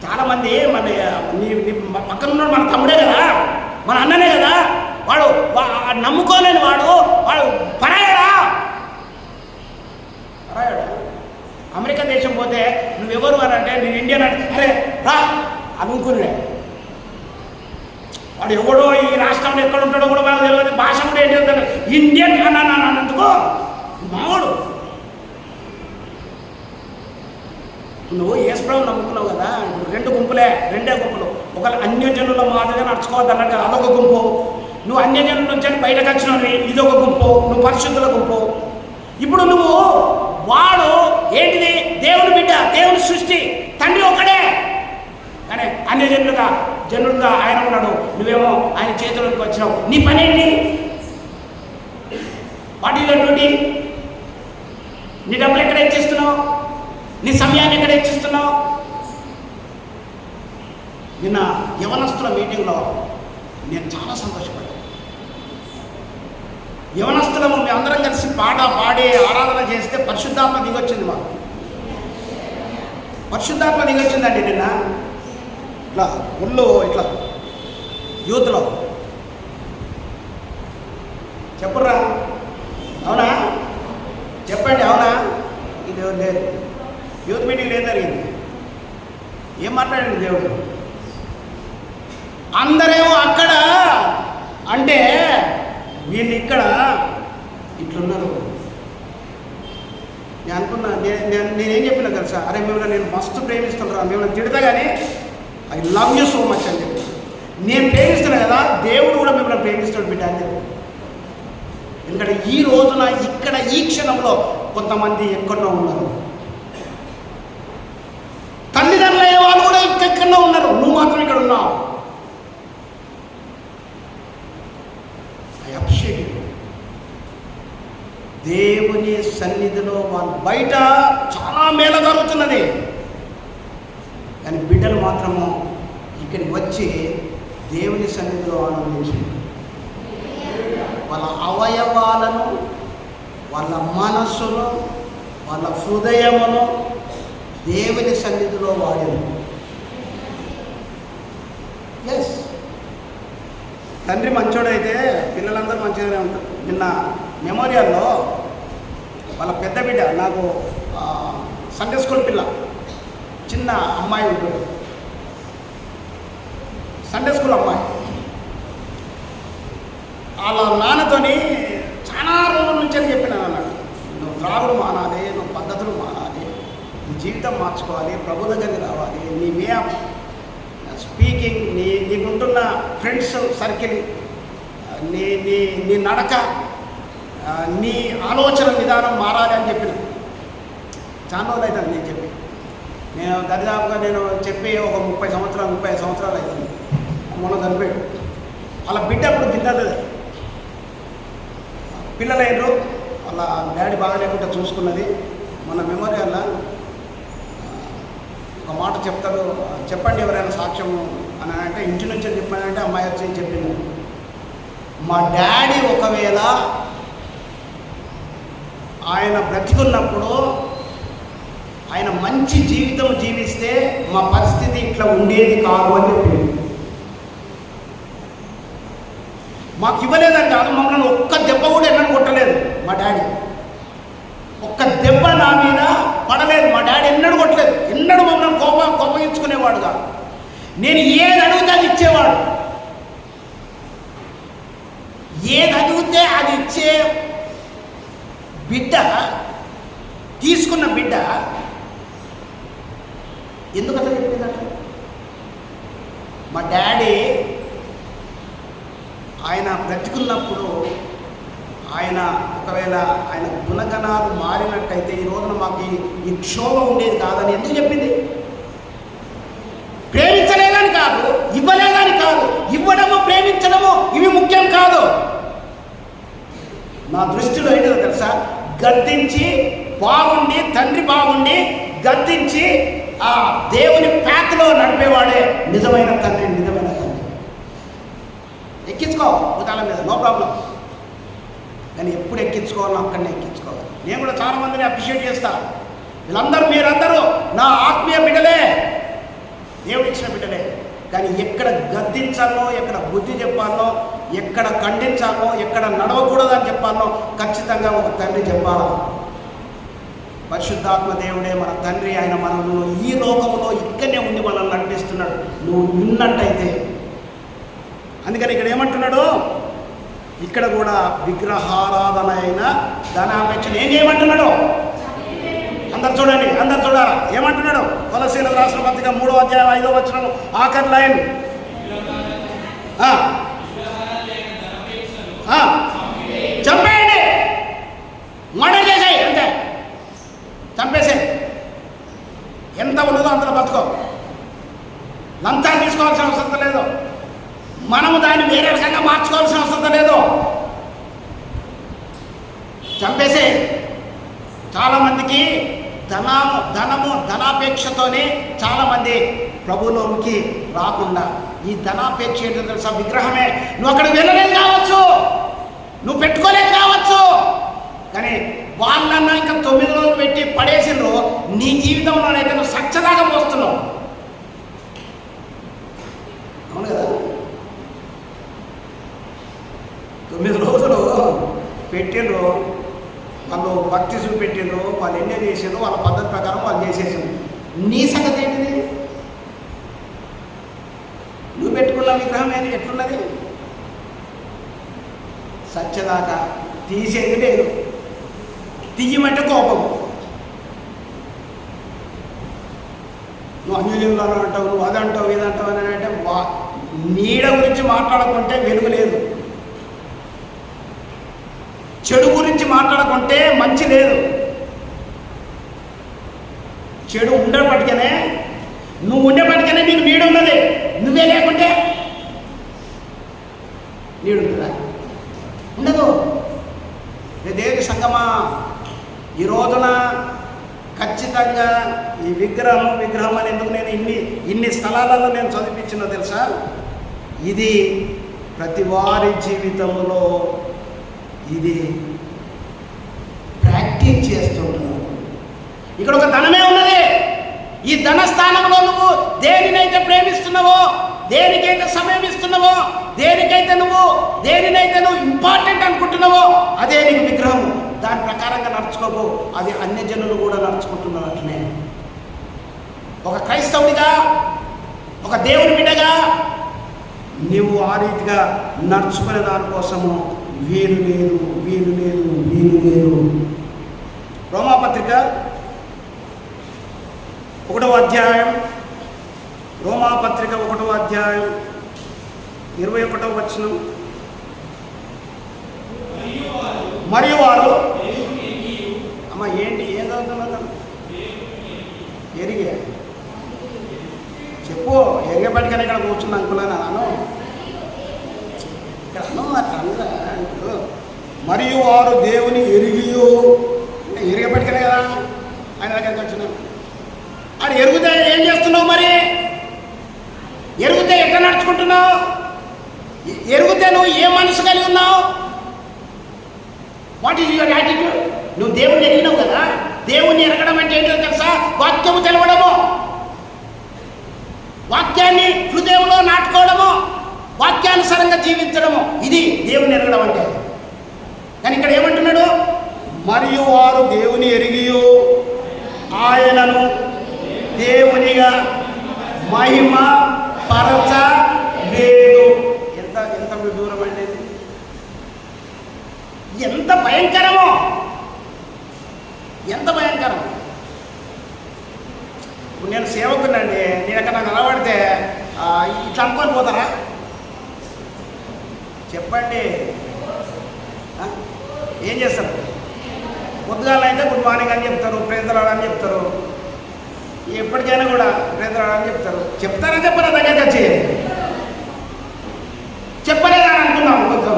చాలామంది మన పక్కన ఉన్నాడు మన తమ్ముడే కదా, మన అన్ననే కదా, వాడు నమ్ముకోలేని వాడు పరాయడా. అమెరికా దేశం పోతే నువ్వెవరు అని అంటే నేను ఇండియన్ అంటే అరే రా అనుకునే వాడు ఎవడో ఈ రాష్ట్రంలో ఎక్కడ ఉంటాడో కూడా మనకు తెలియదు, భాష కూడా ఏంటి అవుతాడు ఇండియన్ అన్నందుకో మావాడు. నువ్వు యేసు ప్రభువుని నమ్ముకున్నావు కదా, రెండే గుంపులు. ఒకళ్ళు అన్యజనుల మాదిరిగా నడుచుకోవద్దు అన్నట్టు అదొక గుంపు, నువ్వు అన్యజనుల నుంచి బయటకు వచ్చినవి ఇదొక గుంపు, నువ్వు పరిశుద్ధుల గుంపు. ఇప్పుడు నువ్వు వాడు ఏంటిది? దేవుని బిడ్డ, దేవుని సృష్టి, తండ్రి ఒక్కడే, కానీ జనులుగా ఆయన ఉన్నాడు, నువ్వేమో ఆయన చేతుల్లోకి వచ్చినావు. నీ పని ఏంటి? What is your duty? నీ డబ్బులు ఎక్కడ ఇచ్చిస్తున్నావు? నీ సమయాన్ని ఎక్కడ ఇచ్చిస్తున్నావు? నిన్న యవనస్తుల మీటింగ్లో నేను చాలా సంతోషపడ్డాను. యవనస్తులము మేము అందరం కలిసి పాడి ఆరాధన చేస్తే పరిశుద్ధాత్మ దిగొచ్చింది. మాకు పరిశుద్ధాత్మ దిగొచ్చిందండి నిన్న. ఇట్లా ఒళ్ళు ఇట్లా యూత్లో చెప్పుర్రా, అవునా? చెప్పండి, అవునా? ఇది లేదు, యూత్ మీటింగ్ ఏం జరిగింది? ఏం మాట్లాడండి దేవుడు? అందరేమో అక్కడ అంటే వీళ్ళు ఇక్కడ ఇట్లున్నారు. నేను అనుకున్నా, నేనేం చెప్పినా తెలుసా, అరే మిమ్మల్ని నేను మస్తు ప్రేమిస్తున్నారా, మిమ్మల్ని తిడతా కానీ I love you so much అని చెప్పి. నేను ప్రేమిస్తున్నా కదా, దేవుడు కూడా మిమ్మల్ని ప్రేమిస్తాడు బిడ్డ అని చెప్పి. ఎందుకంటే ఈ రోజున ఇక్కడ ఈ క్షణంలో కొంతమంది ఎక్కడో ఉన్నారు, తల్లిదండ్రులు అయ్యే వాళ్ళు కూడా ఇంకెక్కడో ఉన్నారు, నువ్వు మాత్రం ఇక్కడ ఉన్నావు. I appreciate you. దేవుని సన్నిధిలో వాళ్ళు బయట చాలా మేళ జరుగుతున్నది, కానీ బిడ్డలు మాత్రము ఇక్కడికి వచ్చి దేవుని సన్నిధిలో ఆనందించి వాళ్ళ అవయవాలను, వాళ్ళ మనస్సును, వాళ్ళ హృదయమును దేవుని సన్నిధిలో వాడారు. ఎస్, తండ్రి మంచోడైతే పిల్లలందరూ మంచిగానే ఉంటారు. నిన్న మెమోరియల్లో వాళ్ళ పెద్ద బిడ్డ, నాకు సండే స్కూల్ పిల్ల, చిన్న అమ్మాయి ఉంటుంది, సండే స్కూల్ అమ్మాయి. వాళ్ళ నాన్నతోని చాలా రోజుల నుంచి అని చెప్పినాను అన్నాడు, నువ్వు త్రాగుడు మానాలి, నువ్వు పద్ధతులు మానాలి, నీ జీవితం మార్చుకోవాలి, ప్రభు దగ్గరికి రావాలి, నీ వే ఆఫ్ స్పీకింగ్, నీకుంటున్న ఫ్రెండ్స్ సర్కిల్, నీ నీ నీ నడక, నీ ఆలోచన విధానం మారాలి అని చెప్పిన. చాలా రోజులు అవుతుంది నేను చెప్పి. నేను దరిదాపుగా నేను చెప్పి ఒక 35 సంవత్సరాలు అవుతుంది. మొన్న చనిపోయాడు. వాళ్ళ బిడ్డ అప్పుడు గిద్దది, పిల్లలైనరు, వాళ్ళ డాడీ బాగా లేకుండా చూసుకున్నది. మొన్న మెమోరియల్లో ఒక మాట చెప్తాడు, చెప్పండి ఎవరైనా సాక్ష్యం అని అంటే, ఇంటి నుంచి చెప్పానంటే అమ్మాయి వచ్చి చెప్పింది, మా డాడీ ఒకవేళ ఆయన బ్రతికున్నప్పుడు ఆయన మంచి జీవితం జీవిస్తే మా పరిస్థితి ఇట్లా ఉండేది కాదు అని చెప్పింది. మాకు ఇవ్వలేదని కాదు, మమ్మల్ని ఒక్క దెబ్బ కూడా ఎన్నడూ కొట్టలేదు మా డాడీ. ఒక్క దెబ్బ నా మీద పడలేదు మా డాడీ, ఎన్నడూ కొట్టలేదు, ఎన్నడూ మమ్మల్ని కోపగించుకునేవాడు కాదు. నేను ఏది అడిగితే అది ఇచ్చేవాడు, ఏది అడిగితే అది ఇచ్చే బిడ్డ, తీసుకున్న బిడ్డ ఎందుకట్లా చెప్పిందట? మా డాడీ ఆయన బ్రతికున్నప్పుడు ఆయన ఒకవేళ ఆయన గుణగణాలు మారినట్టయితే ఈ రోజున మాకు ఈ క్షోభ ఉండేది కాదని ఎందుకు చెప్పింది? ప్రేమించలేదని కాదు, ఇవ్వలేదని కాదు, ఇవ్వడము ప్రేమించడము ఇవి ముఖ్యం కాదు. నా దృష్టిలో ఏంటో తెలుసా, గద్దించి బాగుండి, తండ్రి బాగుండి గద్దించి ఆ దేవుని పేతలో నడిపేవాడే నిజమైన తండ్రి, నిజమైన తండ్రి. ఎక్కించుకో భూతాల మీద, నో ప్రాబ్లం, కానీ ఎప్పుడు ఎక్కించుకోవాలో అక్కడనే ఎక్కించుకోవాలి. నేను కూడా చాలా మందిని అప్రిషియేట్ చేస్తాను. వీళ్ళందరూ, మీరందరూ నా ఆత్మీయ బిడ్డలే, దేవుడిచ్చిన బిడ్డలే. కానీ ఎక్కడ గద్దించాలో, ఎక్కడ బుద్ధి చెప్పాలో, ఎక్కడ ఖండించాలో, ఎక్కడ నడవకూడదని చెప్పాలో ఖచ్చితంగా ఒక తండ్రి చెప్పాలా. పరిశుద్ధాత్మ దేవుడే మన తండ్రి. ఆయన మనల్ని ఈ లోకంలో ఇక్కడనే ఉండి మనల్ని నడిపిస్తున్నాడు, నువ్వు విన్నట్టయితే. అందుకని ఇక్కడ ఏమంటున్నాడు, ఇక్కడ కూడా విగ్రహారాధన అయిన ధనాపేక్షను ఏం చేయమంటున్నాడు? అందరు చూడండి, అందరు చూడాలి. ఏమంటున్నాడు? కొలసీలకు రాసిన పత్రిక 3వ అధ్యాయం 5వ వచనం ఆఖరి లైన్, చంపేయండి, మర్డర్ చేసేయి, అంతే, చంపేసేయి. ఎంత ఉన్నదో అంతలో బతుకో, లంచాలు తీసుకోవాల్సిన అవసరం లేదు, మనము దాన్ని వేరే విధంగా మార్చుకోవాల్సిన అవసరం లేదు, చంపేసే. చాలామందికి ధనాపేక్షతోనే చాలామంది ప్రభులోకి రాకుండా, ఈ ధనాపేక్ష ఏంటో తెలుసా? విగ్రహమే. నువ్వు అక్కడికి వెళ్ళలేదు కావచ్చు, నువ్వు పెట్టుకోలేదు కావచ్చు, కానీ వాళ్ళన్నా ఇంకా 9 రోజులు పెట్టి పడేసిండ్రు, నీ జీవితంలోనైతే నువ్వు సచ్చదాగా మోస్తున్నావు. అవును కదా? 9 రోజులు పెట్టిండ్రు, వాళ్ళు భక్తి చూపెట్టిండ్రు, వాళ్ళు ఎన్నే చేసిండ్రు, వాళ్ళ పద్ధతి ప్రకారం వాళ్ళు చేసేసిండ్రు. నీ సంగతి ఏంటిది? నువ్వు పెట్టుకున్న విగ్రహం ఏంటి, ఎట్లున్నది? సత్యదాకా తీసేది లేదు. తీయమంటే కోపం. నువ్వు అన్యజనులు అంటావు, నువ్వు అదంటావు ఇదంటావు అని అంటే నీడ గురించి మాట్లాడకుంటే వెలుగు లేదు. చెడు గురించి మాట్లాడకుంటే మంచి లేదు. చెడు ఉండేపటికనే, నువ్వు ఉండేపటికనే నీకు నీడు ఉన్నది. నువ్వే లేకుంటే నీడుంటుందా? ఉండదు. దేవుని సంగమా, ఈ రోజున ఖచ్చితంగా ఈ విగ్రహం అని ఎందుకు నేను ఇన్ని స్థలాలలో నేను చదివించినో తెలుసా? ఇది ప్రతి వారి జీవితంలో ఇది ప్రాక్టీస్ చేస్తుంటున్నావు. ఇక్కడ ఒక ధనమే ఉన్నది. ఈ ధన స్థానంలో నువ్వు దేనినైతే ప్రేమిస్తున్నావో, దేనికైతే సమయం ఇస్తున్నావో, దేనినైతే నువ్వు ఇంపార్టెంట్ అనుకుంటున్నావో అదే నీకు విగ్రహం. దాని ప్రకారంగా నడుచుకోకు. అది అన్యజనులు కూడా నడుచుకుంటున్నారు అట్లనే. ఒక క్రైస్తవుడిగా, ఒక దేవుని బిడ్డగా నీవు ఆ రీతిగా నడుచుకునే దానికోసము వీలు లేదు. రోమాపత్రిక 1వ అధ్యాయం, రోమాపత్రిక 1వ అధ్యాయం 21వ వచనం. మరియు వారు అమ్మ ఏంటి ఏం చదువుతున్నారు? ఎరిగే చెప్పు. ఎరిగేపటికనే ఇక్కడ కూర్చున్నా అనుకున్నాను అను. ఇక్కడ అట్లా ఇప్పుడు మరియు వారు దేవుని ఎరిగేపటికనే కదా ఆయన దగ్గరికి వచ్చినాం. అది ఎరుగుతే ఏం చేస్తున్నావు? మరి ఎరుగుతే ఎట్లా నడుచుకుంటున్నావు? ఎరుగుతే నువ్వు ఏ మనసు కలిగి ఉన్నావు? What is your attitude? నువ్వు దేవుణ్ణి ఎరిగినావు కదా. దేవుణ్ణి ఎరగడం అంటే ఏంటో తెలుసా? వాక్యము తెలవడము, వాక్యాన్ని హృదయంలో నాటుకోవడము, వాక్యానుసారంగా జీవించడము. ఇది దేవుని ఎరగడం అంటే. కానీ ఇక్కడ ఏమంటున్నాడు? మరియు వారు దేవుని ఎరిగి ఆయనను దేవునిగా మహిమ పరచలేదు. ఎంత దూరం అండి, ఎంత భయంకరమో, ఎంత భయంకరం. ఇప్పుడు నేను సేవకునండి, నేను ఎక్కడ నిలబడితే ఇట్లా అనుకొని పోతారా? చెప్పండి, ఏం చేస్తారు? పొద్దుగాల అయితే గుడ్ మార్నింగ్ అని చెప్తారు, ప్రేతలాడు అని చెప్తారు. ఎప్పటికైనా కూడా ప్రేతలాడు అని చెప్తారు. చెప్తారా చెప్పరా? దగ్గర వచ్చి చెప్పలేదా అని అనుకున్నాం కొంచెం.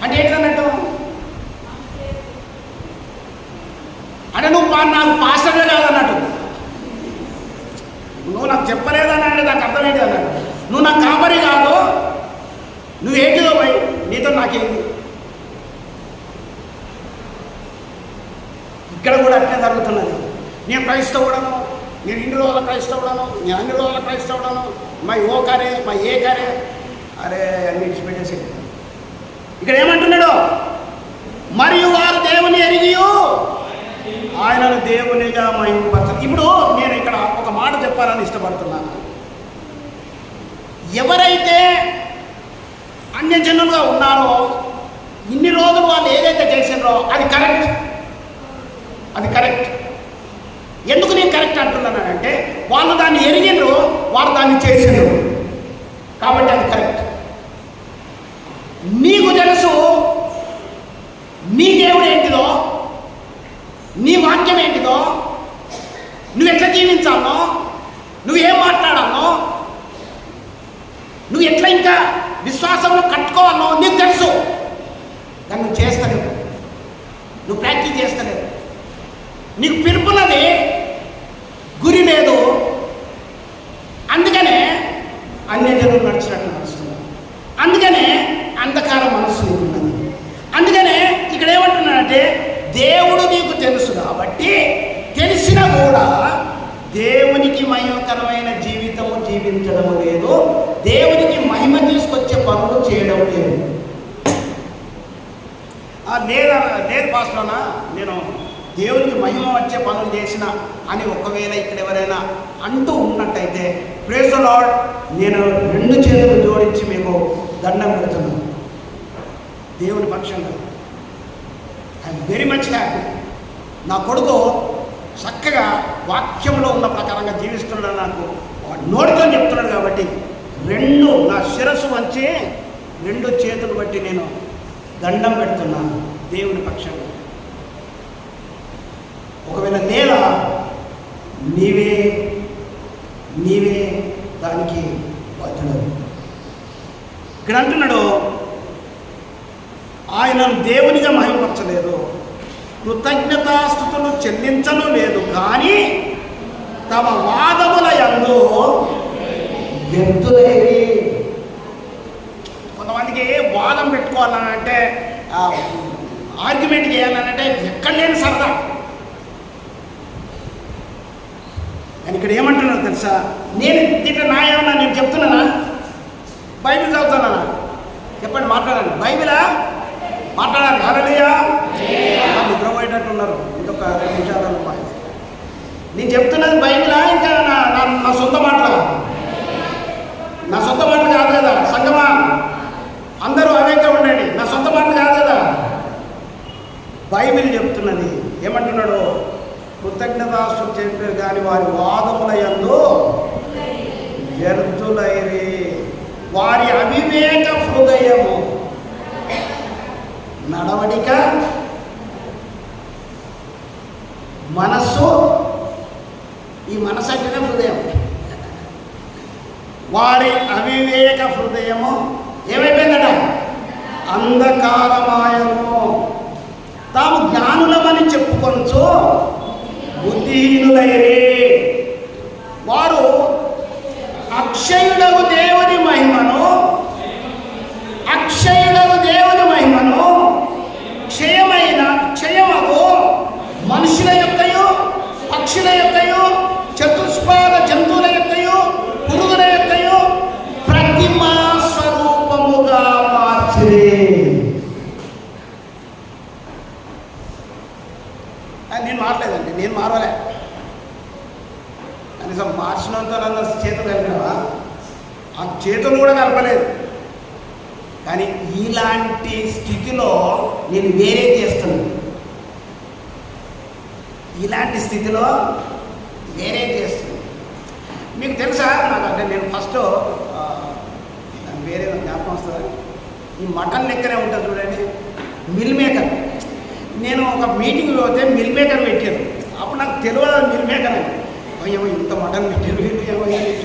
అంటే ఏంటన్నట్టు? అంటే నువ్వు నాకు పాస్టర్గా కాదన్నట్టు. నువ్వు నాకు చెప్పలేదన్నాడు, నాకు అర్థమేంటి అన్నాడు. నువ్వు నాకు కాపరి కాదు, నువ్వేంటిదో పోయి నీతో నాకేంటి? ఇక్కడ కూడా అట్లే జరుగుతున్నది. నేను క్రైస్తవుడను, నేను ఇన్ని రోజుల క్రైస్తవుడను, నేను అన్ని రోజుల క్రైస్తవుడను, మా ఓ కరే మా ఏ కరే అరే అన్ని విడిచిపెట్టేసి. ఇక్కడ ఏమంటున్నాడు? మరియు వారు దేవుని ఎరిగి ఆయనను దేవునిగా మహిమపరచాలి. ఇప్పుడు నేను ఇక్కడ ఒక మాట చెప్పాలని ఇష్టపడుతున్నాను. ఎవరైతే అన్యజనులుగా ఉన్నారో, ఇన్ని రోజులు వాళ్ళు ఏదైతే చేసినారో అది కరెక్ట్. ఎందుకు నేను కరెక్ట్ అంటున్నానంటే, వాళ్ళు దాన్ని ఎరిగినరు, వాళ్ళు దాన్ని చేసినారు కాబట్టి అది కరెక్ట్. నీకు తెలుసు నీ దేవుడు ఏంటిదో, నీ వాక్యం ఏంటిదో, నువ్వు ఎట్లా జీవించాలో, నువ్వేం మాట్లాడాలో, నువ్వు ఎట్లా ఇంకా విశ్వాసంలో కట్టుకోవాలో నీకు తెలుసు. కానీ నువ్వు చేస్తలేవు, నువ్వు ప్రాక్టీస్ చేస్తలేవు. నీకు పిలుపున్నది, గురి లేదు. అందుకనే అన్యజనులు నడిచినట్టు నడుస్తున్నావు. అందుకనే అంధకార మనస్సు నీకున్నది. అందుకనే ఇక్కడ ఏమంటున్నాడంటే, దేవుడు నీకు తెలుసు కాబట్టి తెలిసినా కూడా దేవునికి మహిమకరమైన జీవితము జీవించడం లేదు, దేవునికి మహిమ తీసుకొచ్చే పనులు చేయడం లేదు. లేదు పాస్టర్నా, నేను దేవునికి మహిమ వచ్చే పనులు చేసిన అని ఒకవేళ ఇక్కడ ఎవరైనా అంటూ ఉన్నట్టయితే, ప్రైజ్ ది లార్డ్, నేను 2 చేతులు జోడించి మీకు దండం పెడుతున్నాను. దేవుని పక్షంగా. I'm very much happy. నా కొడుకు చక్కగా వాక్యంలో ఉన్న ప్రకారంగా జీవిస్తున్నాడు. నాకు నోటితో చెప్తున్నాడు కాబట్టి నా శిరస్సు వంచి 2 చేతులు బట్టి నేను దండం పెడుతున్నాను దేవుని పక్షంగా. ఒకవేళ లేదా నీవే దానికి బాధ్యుడు. ఇక్కడ అంటున్నాడు, ఆయనను దేవునిగా మహిమపరచలేదు, కృతజ్ఞతాస్తుతులు చెల్లించను లేదు, కానీ తమ వాదముల యందు వ్యక్తులైరి. కొంతమందికి వాదం పెట్టుకోవాలనంటే, ఆర్గ్యుమెంట్ చేయాలనంటే ఎక్కడ లేని సరదా. కానీ ఇక్కడ ఏమంటున్నాడు తెలుసా? నేను ఏమన్నా నేను చెప్తున్నానా? బైబిల్ చదువుతున్నానా? చెప్పండి, మాట్లాడండి. బైబిలా మాట్లాడాలి. హల్లెలూయా. నిద్రపోయేటట్టున్నారు. ఇంకొక 2 నిమిషాలు. నేను చెప్తున్నది బైబిలా, ఇంకా నా సొంత మాటలు? నా సొంత మాటలు కాదు కదా సంగమా, అందరూ అవేగా ఉండండి. నా సొంత మాటలు కాదు కదా, బైబిల్ చెప్తున్నది. ఏమంటున్నాడు? కృతజ్ఞతాస్తులు చెప్పారు కానీ వారి వాదముల యందు వ్యర్థులైరి. వారి అవివేక హృదయము, నడవడిక, మనస్సు, ఈ మనస్సు అంటేనే హృదయం. వారి అవివేక హృదయము ఏమైపోయిందట? అంధకారమాయము. తాము జ్ఞానులమని చెప్పుకొనచ్చు బుద్ధిహీనులైరి. వారు అక్షయుడగు దేవుని మహిమను క్షయమగు మనుషుల యొక్కయు పక్షుల యొక్కయు చతుష్పాద జంతువుల యొక్కయు పురుగుల యొక్కయు ప్రతిమా స్వరూపముగా మార్చిరి. నేను మారలేదండి, నేను మారలే. కనీసం మార్చినంత చేతులు కలిపినావా? ఆ చేతులు కూడా కలపలేదు. కానీ ఇలాంటి స్థితిలో నేను వేరే చేస్తున్నాను. ఇలాంటి స్థితిలో వేరే చేస్తున్నాను. మీకు తెలుసా? నాకు అంటే నేను ఫస్ట్ వేరే జ్ఞాపకం వస్తుంది. ఈ మటన్ లెక్కనే ఉంటుంది చూడండి, మిల్ మేకర్. నేను ఒక మీటింగ్ పోతే మిల్ మేకర్ పెట్టారు. అప్పుడు నాకు తెలియదు మిల్ మేకర్ అని. ఏమో ఇంత మటన్ పెట్టారు, ఏమో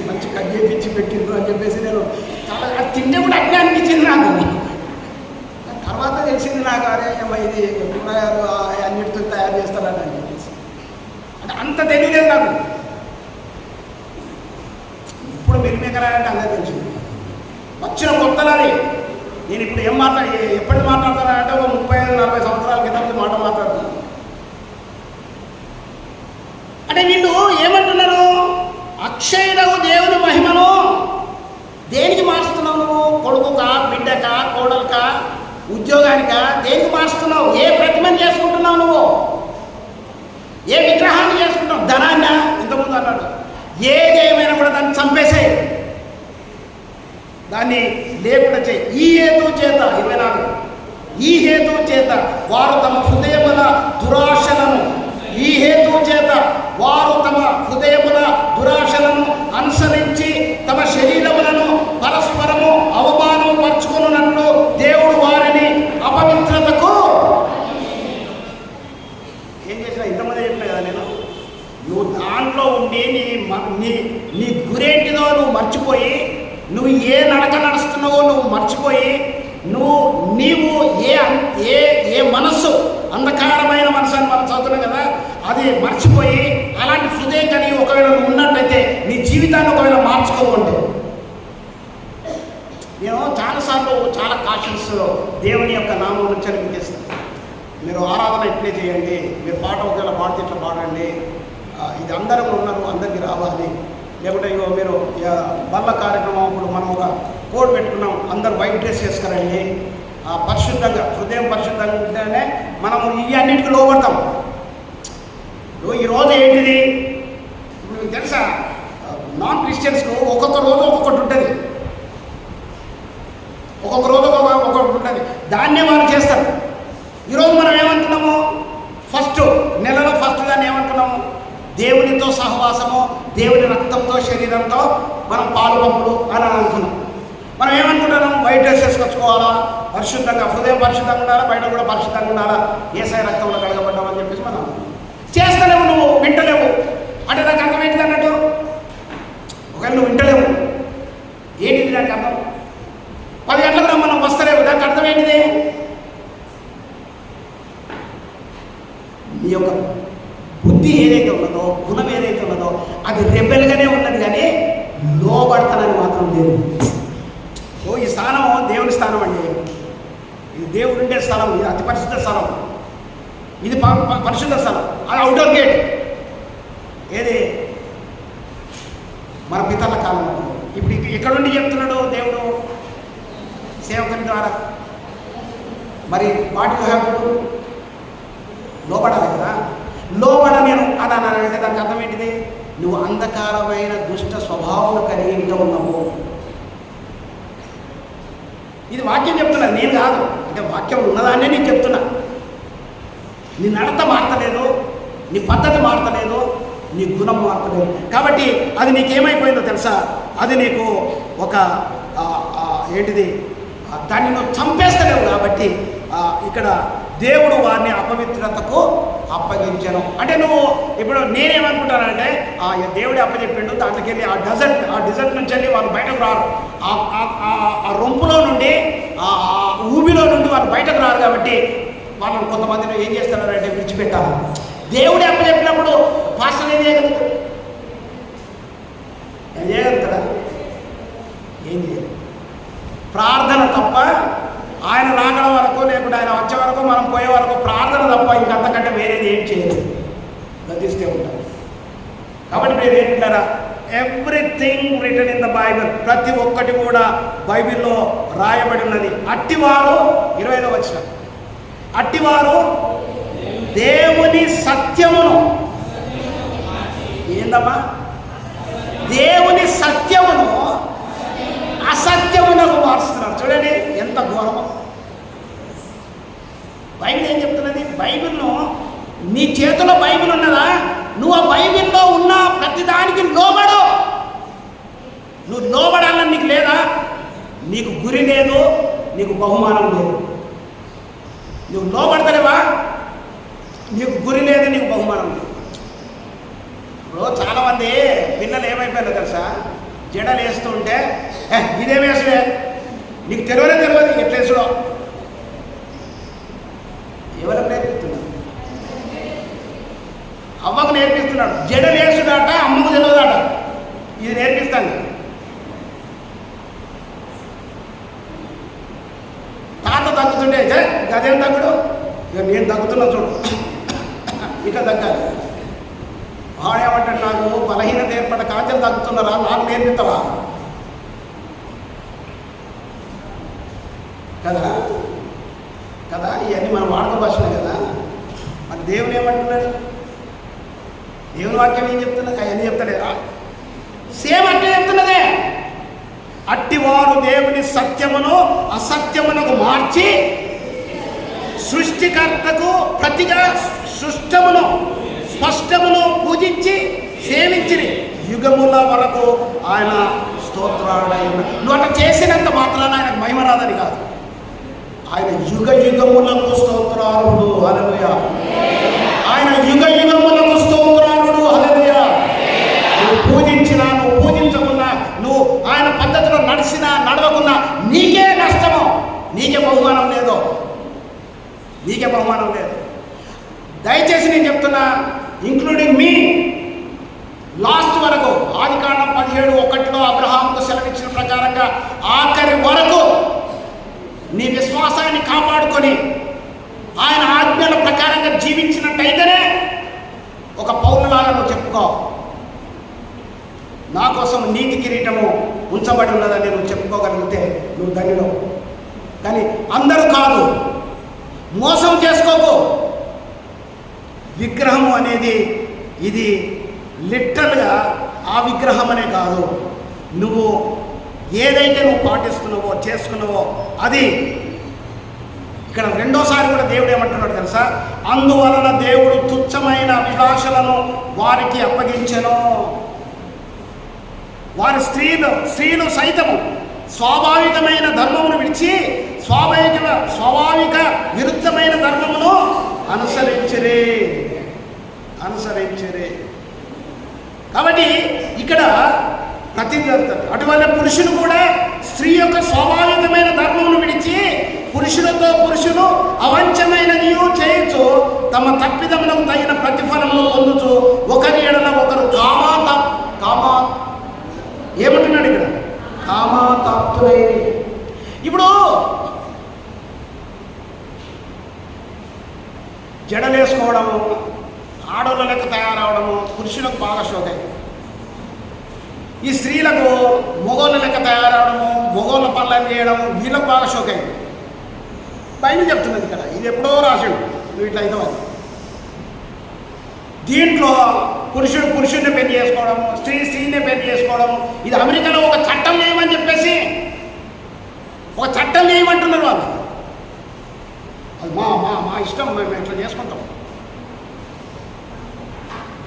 మంచి కట్ చేయించి పెట్టిండ్రు అని చెప్పేసి నేను చాలా అది తింటే కూడా అట్లా అనిపించింది నాకు. తర్వాత తెలిసింది నాకు, అరే ఏమో ఇది కూరగాయలు అన్నిటితో తయారు చేస్తారని అని చెప్పేసి. అంటే అంత తెలియలేదు నాకు. ఇప్పుడు మిల్ మేకర్ అంటే అందరూ తెలిసింది. వచ్చిన కొత్తలాది నేను ఇప్పుడు ఎప్పటి మాట్లాడతానంటే ఒక 35-40 సంవత్సరాల క్రితం మాట మాట్లాడుతున్నాను. అంటే వీళ్ళు ఏమంటున్నారు? అక్షయుడగు దేవుని మహిమను దేనికి మార్చుతున్నావు నువ్వు? కొడుకుకా, బిడ్డకా, కోడలుకా, ఉద్యోగానికా? దేనికి మార్చుతున్నావు? ఏ ప్రతిమని చేసుకుంటున్నావు నువ్వు? ఏ విగ్రహాన్ని చేసుకుంటున్నావు? ధనాన్ని? ఇంతకుముందు అన్నాడు, ఏదేమైనా కూడా దాన్ని చంపేసాయి, దాన్ని లేకుండా చేయి. ఈ హేతువు చేత 24 ఈ హేతువు చేత వారు తమ హృదయముల దురాశలను అనుసరించి తమ శరీరములను పరస్పరము అవమానం పరుచుకున్నట్లు దేవుడు వారిని అపవిత్రతకు ఏం చేసినా ఇంతమంది చెప్పినా కదా నేను. నువ్వు దాంట్లో ఉండి నీ గురేంటిదో నువ్వు మర్చిపోయి, నువ్వు ఏ నడక నడుస్తున్నావో నువ్వు మర్చిపోయి, నీవు ఏ మనస్సు, అంధకారమైన మనసు అని మనం చదువుతున్నాం కదా, అది మర్చిపోయి అలాంటి హృదయం కలిగి ఒకవేళ నువ్వు ఉన్నట్టయితే నీ జీవితాన్ని ఒకవేళ మార్చుకోవండి. నేను చాలాసార్లు చాలా కాషన్స్ దేవుని యొక్క నామం నుంచి అనిపించేస్తాను. మీరు ఆరాధన ఇట్లే చేయండి, మీరు పాట ఒకవేళ పాడితే ఇట్లా పాడండి, ఇది అందరం ఉన్నారు, అందరికీ రావాలి. లేకుంటే ఇగో మీరు బల్ల కార్యక్రమం అప్పుడు మనం ఒక కోడ్ పెట్టుకున్నాం, అందరు వైట్ డ్రెస్ వేసుకురండి, పరిశుద్ధంగా హృదయం పరిశుద్ధంగా ఉంటేనే మనము ఇవి అన్నింటికి లోపడతాం. ఈరోజు ఏంటిది ఇప్పుడు మీకు తెలుసా, నాన్ క్రిస్టియన్స్కు ఒక్కొక్క రోజు ఒక్కొక్కటి ఉంటుంది, ఒక్కొక్క రోజు ఒక్కొక్కటి ఉంటుంది. దాన్నే వాళ్ళు చేస్తారు. ఈరోజు మనం ఏమంటున్నాము, నెలలో ఫస్ట్ దాన్ని ఏమంటున్నాము, దేవునితో సహవాసము, దేవుని రక్తంతో శరీరంతో మనం పాలు పంపులు అని అనుకున్నాం. మనం ఏమనుకుంటున్నాం, వైట్ డ్రెస్ వేసుకొచ్చుకోవాలా, పరిశుద్ధంగా, హృదయం పరిశుద్ధంగా ఉండాలా, బయట కూడా పరిశుద్ధంగా ఉండాలా, యేసయ్య రక్తంలో కడగబడ్డామని చెప్పేసి మనం చేస్తలేవు. నువ్వు వింటలేవు అంటే నాకు అర్థం ఏంటిది అన్నట్టు. ఒకవేళ నువ్వు వింటలేవు, ఏంటిది దానికి అర్థం? 10 గంటలకు మనం వస్తలేవు, దానికి అర్థం ఏంటిది? నీ యొక్క బుద్ధి ఏదైతే ఉన్నదో, గుణం ఏదైతే ఉన్నదో అది రెబెల్గానే ఉన్నది, కానీ లోబడతానని మాత్రం లేదు. ఈ స్థానం దేవుని స్థానం అండి. ఇది దేవుడు ఉండే స్థలం, ఇది అతి పరిశుద్ధ స్థలం, ఇది పరిశుద్ధ స్థలం. అది అవుట్డోర్ గేట్. ఏది మన పితల కాలం. ఇప్పుడు ఎక్కడుండి చెప్తున్నాడు దేవుడు సేవకుని ద్వారా? మరి వాటికి హక్కుడు లోబడాలి కదా. లోబడ నేను అని అన్నానంటే దానికి అర్థం ఏంటిది? నువ్వు అంధకారమైన దుష్ట స్వభావం కలిగి ఉన్నావు. ఇది వాక్యం చెప్తున్నా, నేను కాదు. అంటే వాక్యం ఉన్నదాన్నే నేను చెప్తున్నా. నీ నడత మారతలేదు, నీ పద్ధతి మారతలేదు, నీ గుణం మారతలేదు. కాబట్టి అది నీకేమైపోయిందో తెలుసా? అది నీకు ఒక ఏంటిది, దాన్ని నువ్వు చంపేస్తలేవు. కాబట్టి ఇక్కడ దేవుడు వారిని అపవిత్రతకు అప్పగించను. అంటే నువ్వు ఇప్పుడు నేనేమనుకుంటానంటే దేవుడే అప్పచెప్పిండు, దాంట్లోకి వెళ్ళి ఆ డిజర్ట్ నుంచి వెళ్ళి వాళ్ళు బయటకు రారు, ఆ రొంపులో నుండి ఆ ఊబిలో నుండి వాళ్ళు బయటకు రారు. కాబట్టి వాళ్ళని కొంతమందిని ఏం చేస్తున్నారంటే విడిచిపెట్టాలి. దేవుడే అప్పచెప్పినప్పుడు పాస్టర్ ఏం చేయగలుగుతాడు? ఏం చేయదు. ప్రార్థన తప్ప, ఆయన రాగల వరకు, లేకుంటే ఆయన వచ్చే వరకు, మనం పోయే వరకు ప్రార్థన తప్ప ఇంకంతకంటే వేరేది ఏం చేయలేదు. గతిస్తే ఉంటారు. కాబట్టి మీరు ఏంటంటారా, everything written in the Bible, ప్రతి ఒక్కటి కూడా బైబిల్లో రాయబడి ఉన్నది. అట్టివారు 25వ వచనం, అట్టివారు దేవుని సత్యమును, ఏందమ్మా, దేవుని సత్యమును అసత్యమునకు మార్చుతున్నారు. చూడండి ఎంత ఘోరమో. బైబిల్ ఏం చెప్తున్నది? బైబిల్ను, నీ చేతిలో బైబిల్ ఉన్నదా? నువ్వు ఆ బైబిల్లో ఉన్న ప్రతిదానికి లోబడు. నువ్వు లోబడాలని నీకు లేదా? నీకు గురి లేదు, నీకు బహుమానం లేదు. నువ్వు లోబడతలేవా? నీకు గురి లేదు, నీకు బహుమానం లేదు. ఇప్పుడు చాలామంది పిల్లలు ఏమైపోయారో తెలుసా, జడలు వేస్తుంటే ఇదేం వేసుడే, నీకు తెలియదు ఎట్లేసుడో. ఎవరికి నేర్పిస్తున్నాడు? అమ్మకు నేర్పిస్తున్నాడు. జడలు వేసుడాట అమ్మకు తెలియదాట, ఇది నేర్పిస్తాను. తాత తగ్గుతుంటే గదేం తగ్గుడు, ఇక నేను తగ్గుతున్నా చూడు, ఇక తగ్గాలి. వాడేమంటాడు, నాకు బలహీనత ఏర్పడ్డ కాంచెలు తగ్గుతున్నారా, నాకు నేర్పిస్తావా కదా కదా. ఇవన్నీ మనం వాడుక భాషలే కదా. మరి దేవుని ఏమంటున్నాడు? దేవుని వాక్యం ఏం చెప్తున్నది? అవన్నీ చెప్తలేదా? సేమ్ అట్టే చెప్తున్నదే. అట్టివారు దేవుని సత్యమును అసత్యమునకు మార్చి సృష్టికర్తకు ప్రతిగా సృష్టమును స్పష్టమును పూజించి సేవించి యుగముల వరకు ఆయన స్తోత్రాడైన. నువ్వు అట్లా చేసినంత మాత్రాన ఆయనకు మహిమ రాదని కాదు, ఆయన యుగ యుగములకు స్తోత్రారుడు. హల్లెలూయా. ఆయన యుగ యుగములకు స్తోత్రారుడు. హల్లెలూయా. నువ్వు పూజించినా, నువ్వు పూజించకున్నా, నువ్వు ఆయన పద్ధతిలో నడిచినా నడవకున్నా నీకే నష్టము, నీకే బహుమానం లేదు, నీకే బహుమానం లేదు. దయచేసి నేను చెప్తున్నా, ఇంక్లూడింగ్ మీ, లాస్ట్ వరకు ఆదికాండం 17:1 అబ్రహాముకు సెలవిచ్చిన ప్రకారంగా ఆఖరి వరకు నీ విశ్వాసాన్ని కాపాడుకొని ఆయన ఆజ్ఞల ప్రకారంగా జీవించినట్టయితేనే ఒక పౌరులాగా నువ్వు చెప్పుకో. నా కోసం నీతి కిరీటము ఉంచబడి ఉన్నదని నువ్వు చెప్పుకోగలిగితే నువ్వు ధన్యుడు. కానీ అందరూ కాదు, మోసం చేసుకోకు. విగ్రహము అనేది ఇది లిటరల్గా ఆ విగ్రహం అనే కాదు, నువ్వు ఏదైతే నువ్వు పాటిస్తున్నావో చేసుకున్నావో అది ఇక్కడ రెండోసారి కూడా దేవుడు ఏమంటున్నాడు తెలుసా? అందువలన దేవుడు తుచ్చమైన అభిలాషలను వారికి అప్పగించెను. వారి స్త్రీలు సైతము స్వాభావికమైన ధర్మమును విడిచి స్వాభావిక విరుద్ధమైన ధర్మమును అనుసరించరే. కాబట్టి ఇక్కడ ప్రతినిధి అటువల్ల పురుషులు కూడా స్త్రీ యొక్క స్వాభావికమైన ధర్మమును విడిచి పురుషులు అవంచమైనది చేయొచ్చు, తమ తప్పిదములకు తగిన ప్రతిఫలమును పొందుతూ ఒకరి ఎడల ఒకరు ఏమంటున్నాడు ఇక్కడ? కామాతాప్తులైరి. ఇప్పుడు జడలేసుకోవడము, ఆడోళ్ళ లెక్క తయారవడము పురుషులకు బాగా షోకైంది. ఈ స్త్రీలకు మొగోళ్ళ లెక్క తయారవడము, మొగోళ్ళ పనులను చేయడము వీళ్ళకు బాగా షోకైంది. బైబిల్ చెప్తున్నది ఇక్కడ, ఇది ఎప్పుడో రాశాడు, నువ్వు ఇట్లా అయితే దీంట్లో పురుషుడిని పెళ్లి చేసుకోవడము, స్త్రీని పెళ్లి చేసుకోవడము, ఇది అమెరికాలో ఒక చట్టం చేయమని చెప్పేసి ఒక చట్టం చేయమంటున్నారు వాళ్ళు. అది మా ఇష్టం, మేము ఇట్లా చేసుకుంటాం.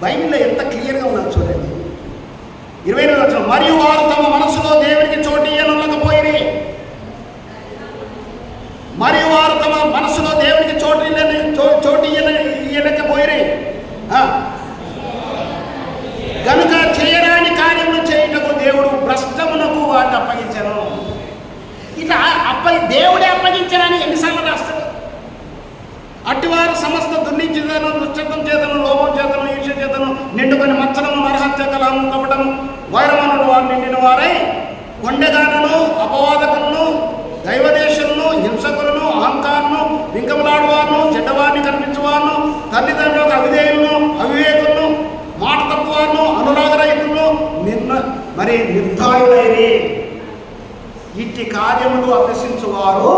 బైబిల్లో ఎంత క్లియర్గా ఉన్నది చూడండి. 29వ వచనం, మరియు వారు తమ మనసులో దేవునికి చోటు ఇయ్యనకపోయిరి. మరియు వారు తమ మనసులో దేవునికి చోటు ఇయ్యలేకపోయిరి కనుక చేయరాని కార్యములు చేయుటకు దేవుడు భ్రష్టమునకు వాటిని అప్పగించాను. ఇట్లా దేవుడే అప్పగించారని ఎన్నిసార్లు రాస్తాడు? అట్టివారు సమస్త దుర్నీతితను, దుశ్చత్వం చేతను, లోభం చేతను, ఈర్ష చేతను నిండుకొని మచ్చలను, నరహత్య, కలహము, కపటము, వైరమనుడు వారు నిండిన వారై కొండెగానను, అపవాదకులను, దైవదేశులను, హింసకులను, అహంకారులను, వింకములాడువారును, చెడ్డవారిని కనిపించేవారును, తల్లిదండ్రులకు అవిధేయులను, అవివేకులను, మాట తప్పువారును, అనురాగరహితులను, నిర్ధాయులైరి. ఇట్టి కార్యములు అభ్యసించువారు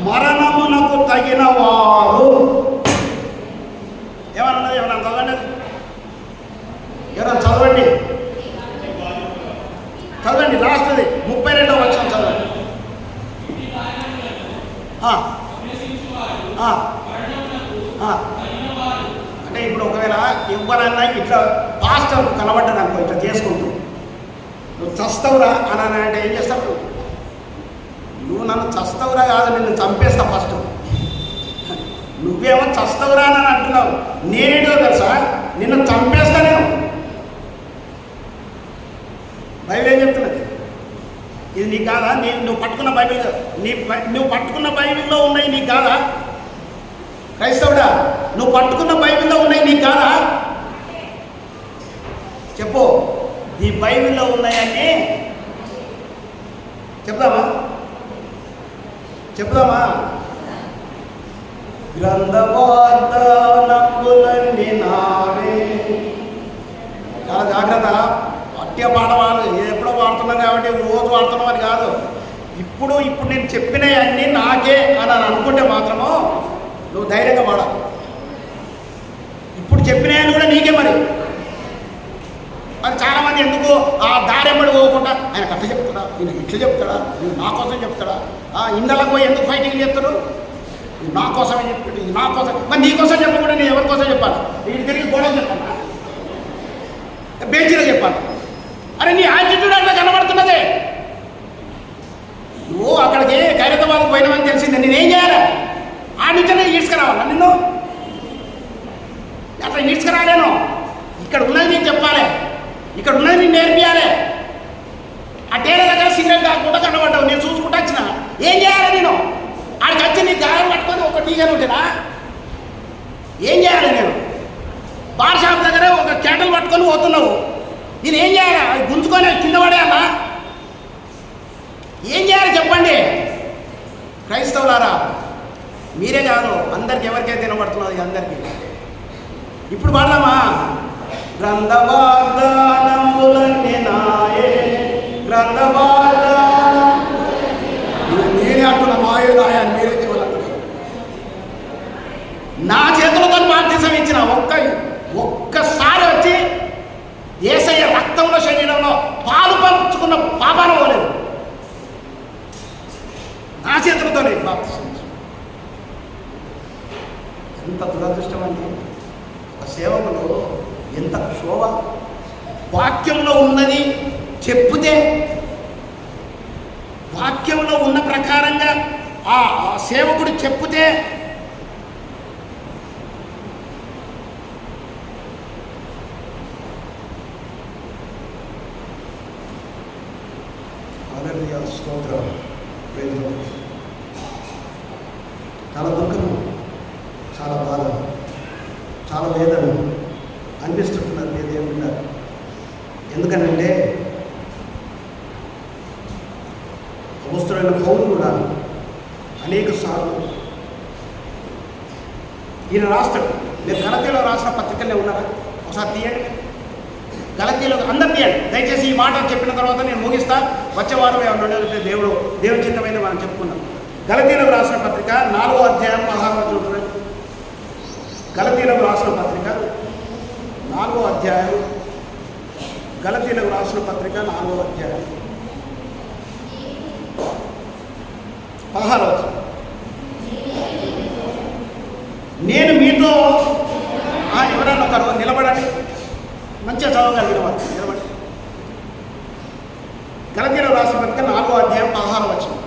మరణమునకు తగిన వారు. ఏమన్నది? ఏమన్నా చదవండి, ఎవరన్నా చదవండి. లాస్ట్ది 32వ వచనం చదవండి. అంటే ఇప్పుడు ఒకవేళ ఎవరన్నా ఇట్లా పాస్టర్ కనబడ్డాడు అనుకో, ఇట్లా చేసుకుంటూ నువ్వు చస్తవురా అని అంటే ఏం చేస్తావు? నువ్వు నన్ను చస్తవురా కాదు, నిన్ను చంపేస్తా ఫస్ట్. నువ్వేమో చస్తవురా అని అంటున్నావు, నేనేంటో తెలుసా? నిన్ను చంపేస్తా నేను. బైబిల్ ఏం చెప్తున్నది? ఇది నీకు కాదా? నువ్వు పట్టుకున్న బైబిల్, నువ్వు పట్టుకున్న బైబిల్లో ఉన్నాయి నీకు కాదా? క్రైస్తవుడా, నువ్వు పట్టుకున్న బైబిల్లో ఉన్నాయి నీకు కాదా? చెప్పు, నీ బైబిల్లో ఉన్నాయని చెప్దామా? గ్రంథవార్తనంబులన్నీ నావే. చాలా జాగ్రత్త. అట్టే పాట వాళ్ళు ఎప్పుడో పాడుతున్నాను కాబట్టి రోజు పాడుతున్నాం అని కాదు. ఇప్పుడు నేను చెప్పినవన్నీ నాకే అని అనుకుంటే మాత్రము నువ్వు ధైర్యంగా పాడాలి. ఇప్పుడు చెప్పినవన్నీ కూడా నీకే. మరి చాలామంది ఎందుకు ఆ దారెమ్మడి పోకుండా ఆయన కట్ట చెప్తాడా, ఈయన ఇట్లా చెప్తాడా, నువ్వు నా కోసం చెప్తాడా, ఇళ్ళకు పోయి ఎందుకు ఫైటింగ్ చేస్తాడు? నా కోసమే చెప్పాడు, ఇది నా కోసం. మరి నీ కోసం చెప్పకుండా నేను ఎవరి కోసం చెప్పాలి? వీడి తిరిగి గొడవ చెప్పాలి, బెంచీలో చెప్పాలి. అరే నీ యాటిట్యూడ్ అట్లా కనబడుతున్నదే. నువ్వు అక్కడికి ఖైరతాబాద్ పోయినామని తెలిసిందే, నేనేం చేయాలి? ఆ నుంచి ఈడ్చుకురావాలా నిన్ను? అట్లా ఈడ్చుకురాలేను. ఇక్కడ ఉన్నది నేను చెప్పాలి, ఇక్కడ ఉన్నది నేను నేర్పియాలి. ఆ టేల దగ్గర సిగరెట్ తాగకుండా కనబడ్డావు, నేను చూసుకుంటూ వచ్చిన. ఏం చేయాలి నేను? ఆడికి వచ్చి నీ గాయం పట్టుకొని ఒక టీగానే ఉంటేనా? ఏం చేయాలి నేను? బార్ షాప్ దగ్గర ఒక క్యాటల్ పట్టుకొని పోతున్నావు, నేను ఏం చేయాలి? అది గుంజుకొని కింద పడేయాలా? ఏం చేయాలి చెప్పండి? క్రైస్తవులారా, మీరే కాదు, అందరికి ఎవరికైతే వినబడుతున్నది అందరికీ. ఇప్పుడు పాడదామా? గ్రంథవార్తనంబులన్నీ నాయే, నేనే అంటున్నా మాయే నాయ అని మీరే చెప్పాలంటున్నారు. నా చేతులతో బాప్తిసం ఇచ్చిన ఒక్కసారి వచ్చి యేసయ్య రక్తంలో శరీరంలో పాలు పంచుకున్న పాపాలు పోలేదు. నా చేతులతో నీళ్ళతోనే బాప్తిసం. ఎంత దురదృష్టం అండి! ఒక సేవకుడు ఎంత శోభ! వాక్యంలో ఉన్నది చెప్పుతే, వాక్యంలో ఉన్న ప్రకారంగా ఆ సేవకుడు చెప్పుతే స్తోత్రం. చాలా దుఃఖము, చాలా బాధ, చాలా వేదన అనిపిస్తుంటున్నారు మీరు ఏమంటారు? ఎందుకనంటే అపోస్తలుడైన పౌలు కూడా అనేక సార్లు ఈయన రాస్తాడు. మీరు గలతీలో రాసిన పత్రికలే ఉన్నారా? ఒకసారి తీయండి. గలతీలో అందరు తీయండి దయచేసి. ఈ మాట చెప్పిన తర్వాత నేను ముగిస్తా. వచ్చే వారం ఏమన్నా దేవుని చిత్తమైంది మనం చెప్పుకున్నాం. గలతీలకు రాసిన పత్రిక 4వ అధ్యాయం 16వ వచనం. గలతీలకు రాసిన పత్రిక 4వ అధ్యాయం, గలతీలకు రాసిన పత్రిక 4వ అధ్యాయం 16వ వచనం. నేను మీతో ఎవరన్నా ఒకరు నిలబడండి, మంచిగా చదవగలిగిన వారు నిలబడి. గలతీలకు రాసిన పత్రిక 4వ అధ్యాయం 16వ వచనం.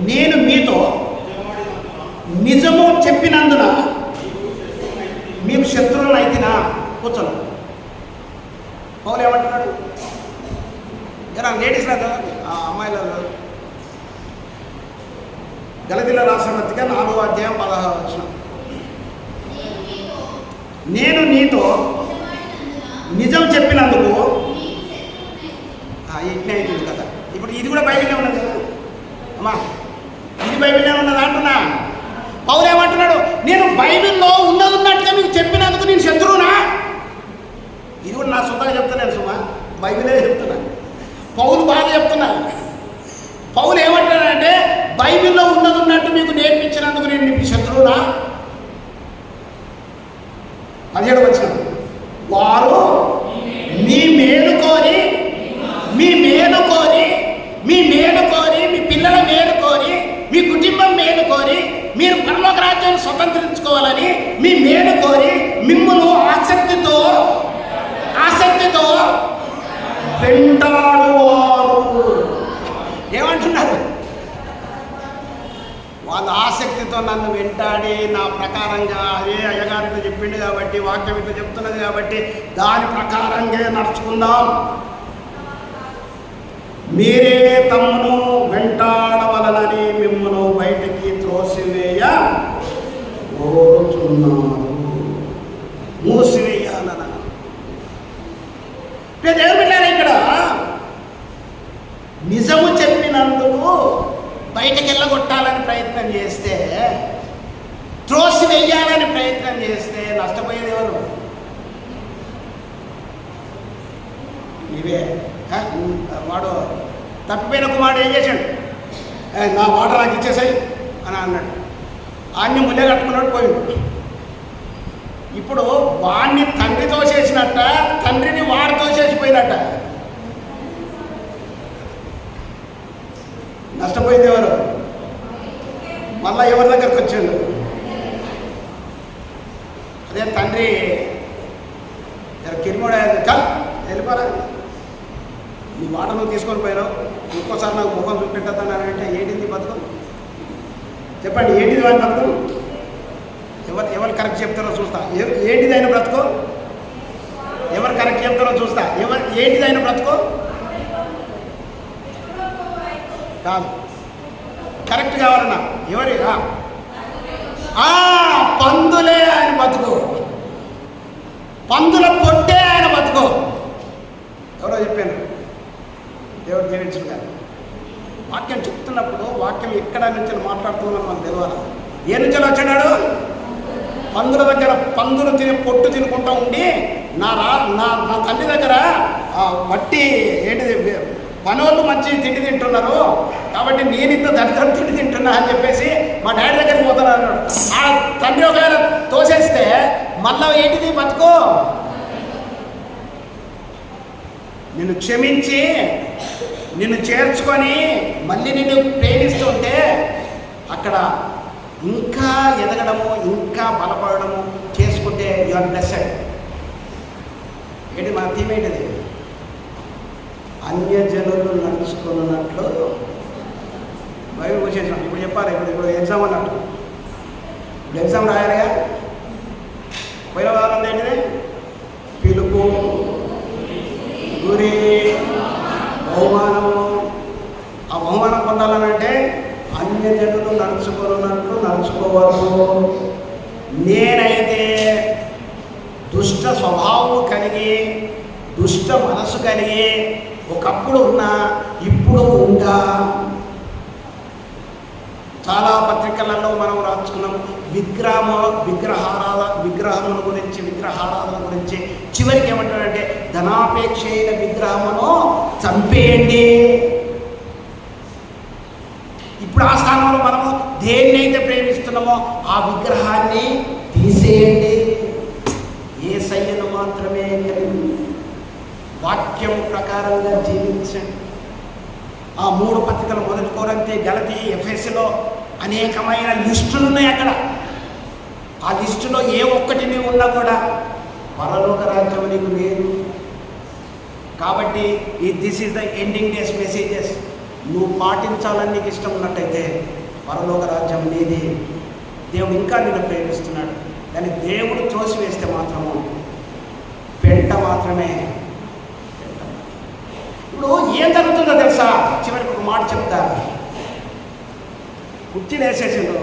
నేను మీతో నిజము చెప్పినందున మీకు శత్రువులను అయితేనా? కూర్చోను. పౌలు ఏమంటున్నాడు? ఎలా లేడీస్ లాగా అమ్మాయిల గలతీలో రాసిన పత్రిక 4వ అధ్యాయం 16వ వచనం. నేను నీతో నిజం చెప్పినందుకు యజ్ఞ అవుతుంది కదా. ఇప్పుడు ఇది కూడా బైబిల్లో ఉన్నది కదా అమ్మా, ఇది బైబిల్లో ఉన్నది అంటున్నా. పౌలు ఏమంటున్నాడు? నేను బైబిల్లో ఉన్నట్టుగా మీకు చెప్పినందుకు నేను శత్రువునా? ఇది కూడా నా సొంతంగా చెప్తున్నాను సుమా, బైబిలే చెప్తున్నాను. పౌలు బాగా చెప్తున్నాను. పౌలు ఏమంటాడంటే బైబిల్లో ఉన్నట్టు మీకు నేర్పించినందుకు నేను మీకు శత్రువునా? 17వ వచనం. వారు మీ మేలు కోరి మీ పిల్లల మేలు కోరి మీ కుటుంబం మేలు కోరి మీరు పరలోక రాజ్యాన్ని స్వతంత్రించుకోవాలని మీ మేలు కోరి మిమ్మల్ని ఆసక్తితో వెంటాడువారు. ఏమంటున్నారు? వాళ్ళ ఆసక్తితో నన్ను వెంటాడి నా ప్రకారంగా అదే అయ్యగారితో చెప్పిండు కాబట్టి, వాక్యం ఇట్లా చెప్తున్నది కాబట్టి దాని ప్రకారంగా నడుచుకుందాం. మీరే తమ్మును వెంటాడవలనని మిమ్మల్ని బయటికి త్రోసివేయ మూసివేయాలన. దేవుళ్ళారా, ఇక్కడ నిజము చెప్పినందుకు బయటకు వెళ్ళగొట్టాలని ప్రయత్నం చేస్తే, త్రోసి వెయ్యాలని ప్రయత్నం చేస్తే నష్టపోయేది ఎవరు? నీవే. వాడు తప్పిపోయిన కుమారుడు ఏం చేశాడు? నా మాట నాకు ఇచ్చేసాయి అని అన్నాడు. ఆన్ని ముల్లె కట్టుకున్నాడు, పోయిండు. ఇప్పుడు వాడిని తండ్రి తోసేసినట్ట, తండ్రిని వాడు తోసేసిపోయినట్ట. నష్టపోయింది ఎవరు? మళ్ళా ఎవరి దగ్గరకు వచ్చాడు? అదే తండ్రి కిరిమోడ వెళ్ళిపోరా, నీ మాట నువ్వు తీసుకొని పోయినావు, ఇంకోసారి నాకు ముఖం చూపెట్టద్దని అంటే ఏంటిది బతుకు? చెప్పండి, ఏంటిది వాడి బతుకు? ఎవరు కరెక్ట్ చెప్తారో చూస్తా. ఏంటిది ఆయన బ్రతుకు? ఎవరు కరెక్ట్ చెప్తారో చూస్తా. ఏంటిది ఆయన బ్రతుకు? కాదు, కరెక్ట్ కావాలన్నా ఎవరి పందులే ఆయన బతుకు, పందుల పొట్టే ఆయన బతుకు. ఎవరో చెప్పాను, దేవుడు దీవించు కానీ. వాక్యం చెప్తున్నప్పుడు వాక్యం ఎక్కడ నుంచి మాట్లాడుతున్నాం మనకు తెలియాలి. ఏ నుంచి వచ్చాడు? పందుల దగ్గర పందులు పొట్టు తినుకుంటూ ఉండి నా తల్లి దగ్గర మట్టి ఏంటిది పనోళ్ళు మంచి తిండి తింటున్నారు కాబట్టి నేను ఇంత దరిద్రం తిండి తింటున్నా అని చెప్పేసి మా డాడీ దగ్గరికి పోతాను అన్నాడు. ఆ తండ్రి ఒకవేళ తోసేస్తే మళ్ళా ఏంటిది బతుకో? నిన్ను క్షమించి నిన్ను చేర్చుకొని మళ్ళీ నిన్ను ప్రేమిస్తుంటే అక్కడ ఇంకా ఎదగడము, ఇంకా బలపడము చేసుకుంటే యు ఆర్ బ్లెస్డ్. ఏంటి మన థీమ్ ఏంటిది? అన్యజనులు నడుచుకున్నట్లు బైబిల్ వచ్చేసాం. ఇప్పుడు చెప్పాలి, ఇప్పుడు ఎగ్జామ్ అన్నట్టు. ఇప్పుడు ఎగ్జామ్ రాయాలిగా. పోయిన వారం ఏంటిది? పిలుపు, గురి, బహుమానము. ఆ బహుమానం పొందాలనంటే అన్యజనులు నడుచుకున్నట్లు నడుచుకోవద్దు. నేనైతే దుష్ట స్వభావం కలిగి, దుష్ట మనసు కలిగి ఒకప్పుడు ఉన్నా, ఇప్పుడు ఉంటా. చాలా పత్రికలలో మనం రాసుకున్నాం విగ్రహముల గురించి, విగ్రహారాధన గురించి. చివరికి ఏమంటాడంటే ధనాపేక్ష అయిన విగ్రహమును చంపేయండి. ఇప్పుడు ఆ స్థానంలో మనము దేన్నైతే ప్రేమిస్తున్నామో ఆ విగ్రహాన్ని తీసేయండి. యేసయ్యను మాత్రమే వాక్యం ప్రకారంగా జీవించండి. ఆ 3 పత్రికలు, మొదటి కొరింథీ, గలతీ, ఎఫెసీలో అనేకమైన లిస్టులు ఉన్నాయి. అక్కడ ఆ లిస్టులో ఏ ఒక్కటి నీవు ఉన్నా కూడా పరలోక రాజ్యం నీకు లేదు. కాబట్టి this is the ending days messages. నువ్వు పాటించాలని నీకు ఇష్టం ఉన్నట్టయితే పరలోక రాజ్యం నీది. దేవుడు ఇంకా నిన్ను ప్రేమిస్తున్నాడు. కానీ దేవుడు త్రోసివేస్తే మాత్రము పెంట మాత్రమే. ఇప్పుడు ఏం జరుగుతుందో తెలుసా? చివరికి ఒక మాట చెప్తా. కుర్చీలు వేసేసిండ్రు.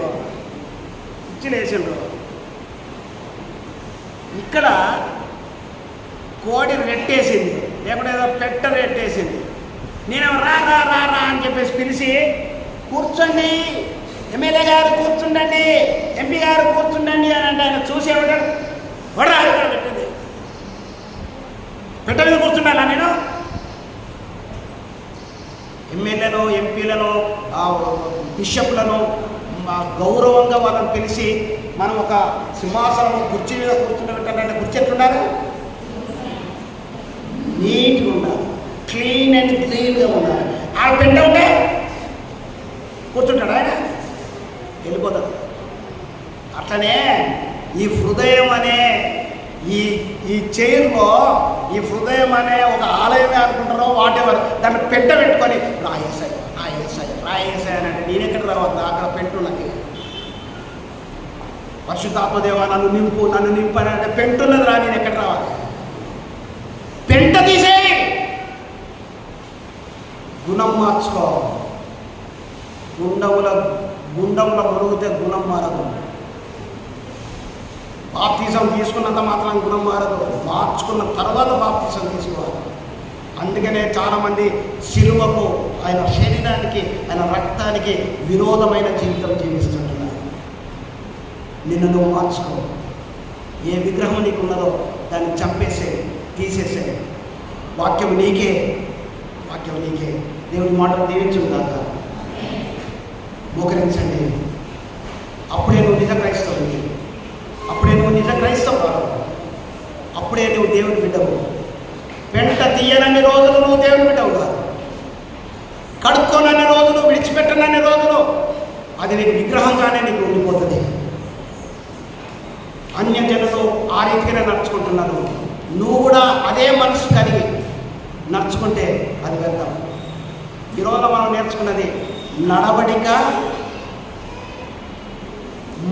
ఇక్కడ కోడి రెట్టేసింది, లేకపోతే ఏదో పెట్ట రెట్టేసింది. నేను రా రా రా రా అని చెప్పేసి పిలిచి కూర్చోండి, ఎమ్మెల్యే గారు కూర్చుండండి, ఎంపీ గారు కూర్చుండండి అని అంటే ఆయన చూసేవాడు వడా ఇక్కడ పెట్టింది. పెట్ట మీద కూర్చుండాలా నేను? ఎమ్మెల్యేలను, ఎంపీలను, బిషప్లను గౌరవంగా వాళ్ళని పిలిచి మనం ఒక సింహాసనం కుర్చీ మీద కూర్చుంటే కుర్చీ ఎట్లుండాలి? నీట్గా ఉండాలి, క్లీన్ అండ్ క్లీన్గా ఉండాలి. ఆ పెట్ట ఉంటే కూర్చుంటాడు ఆయన, వెళ్ళిపోతాడు. అట్లనే ఈ హృదయం అనే ఈ చైర్లో ఈ హృదయం అనే ఒక ఆలయమే అనుకుంటారో వాటెవర్, దాన్ని పెట్ట పెట్టుకొని రాయేసాయి అని అంటే నేనెక్కడ రావద్దు. అక్కడ పెట్టున్నది. పరిశుద్ధాత్మదేవా నన్ను నింపు అని అంటే పెంటున్నది రా, నేను ఎక్కడ రావాలి? పెంట తీసేయి, గుణం మార్చుకో. గుండంలో మురుగుతే గుణం మారదు. బాప్తిజం తీసుకున్నంత మాత్రం గుణం మారదు. మార్చుకున్న తర్వాత బాప్తిజం తీసుకోవాలి. అందుకనే చాలామంది శిలువకు, ఆయన శరీరానికి, ఆయన రక్తానికి విరోధమైన జీవితం జీవిస్తుంటున్నారు. నిన్ను నువ్వు మార్చుకో. ఏ విగ్రహం నీకున్నదో దాన్ని చంపేసే, తీసేసే. వాక్యం నీకే. దేవుని మాటలు దీవించును గాక. మోకరించండి. అప్పుడే నువ్వు నిజ క్రైస్తవుని, అప్పుడే నువ్వు నిజ క్రైస్తవుడు, అప్పుడే నువ్వు దేవుని బిడ్డవు. వెంట తీయనన్ని రోజులు నువ్వు దేవుని బిడ్డవు కాదు. కడుక్కోనన్ని రోజులు, విడిచిపెట్టనన్ని రోజులు అది నీకు విగ్రహంగానే నీకు ఉండిపోతుంది. అన్యజనులు ఆ రీతిగానే నడుచుకుంటున్నారు. నువ్వు కూడా అదే మనసు కలిగి నడుచుకుంటే అది వెళ్తాం. ఈరోజు మనం నేర్చుకున్నది నడవడిక,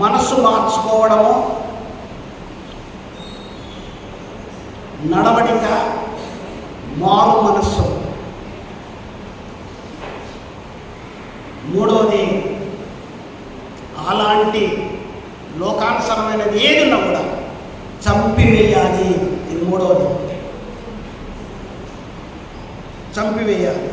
మనసు మార్చుకోవడము, నడవడిక, మారు మనస్సు. మూడవది అలాంటి లోకానుసరమైనది ఏది ఉన్నా కూడా చంపివేయాలి. ఇది మూడవది, చంపివేయాలి.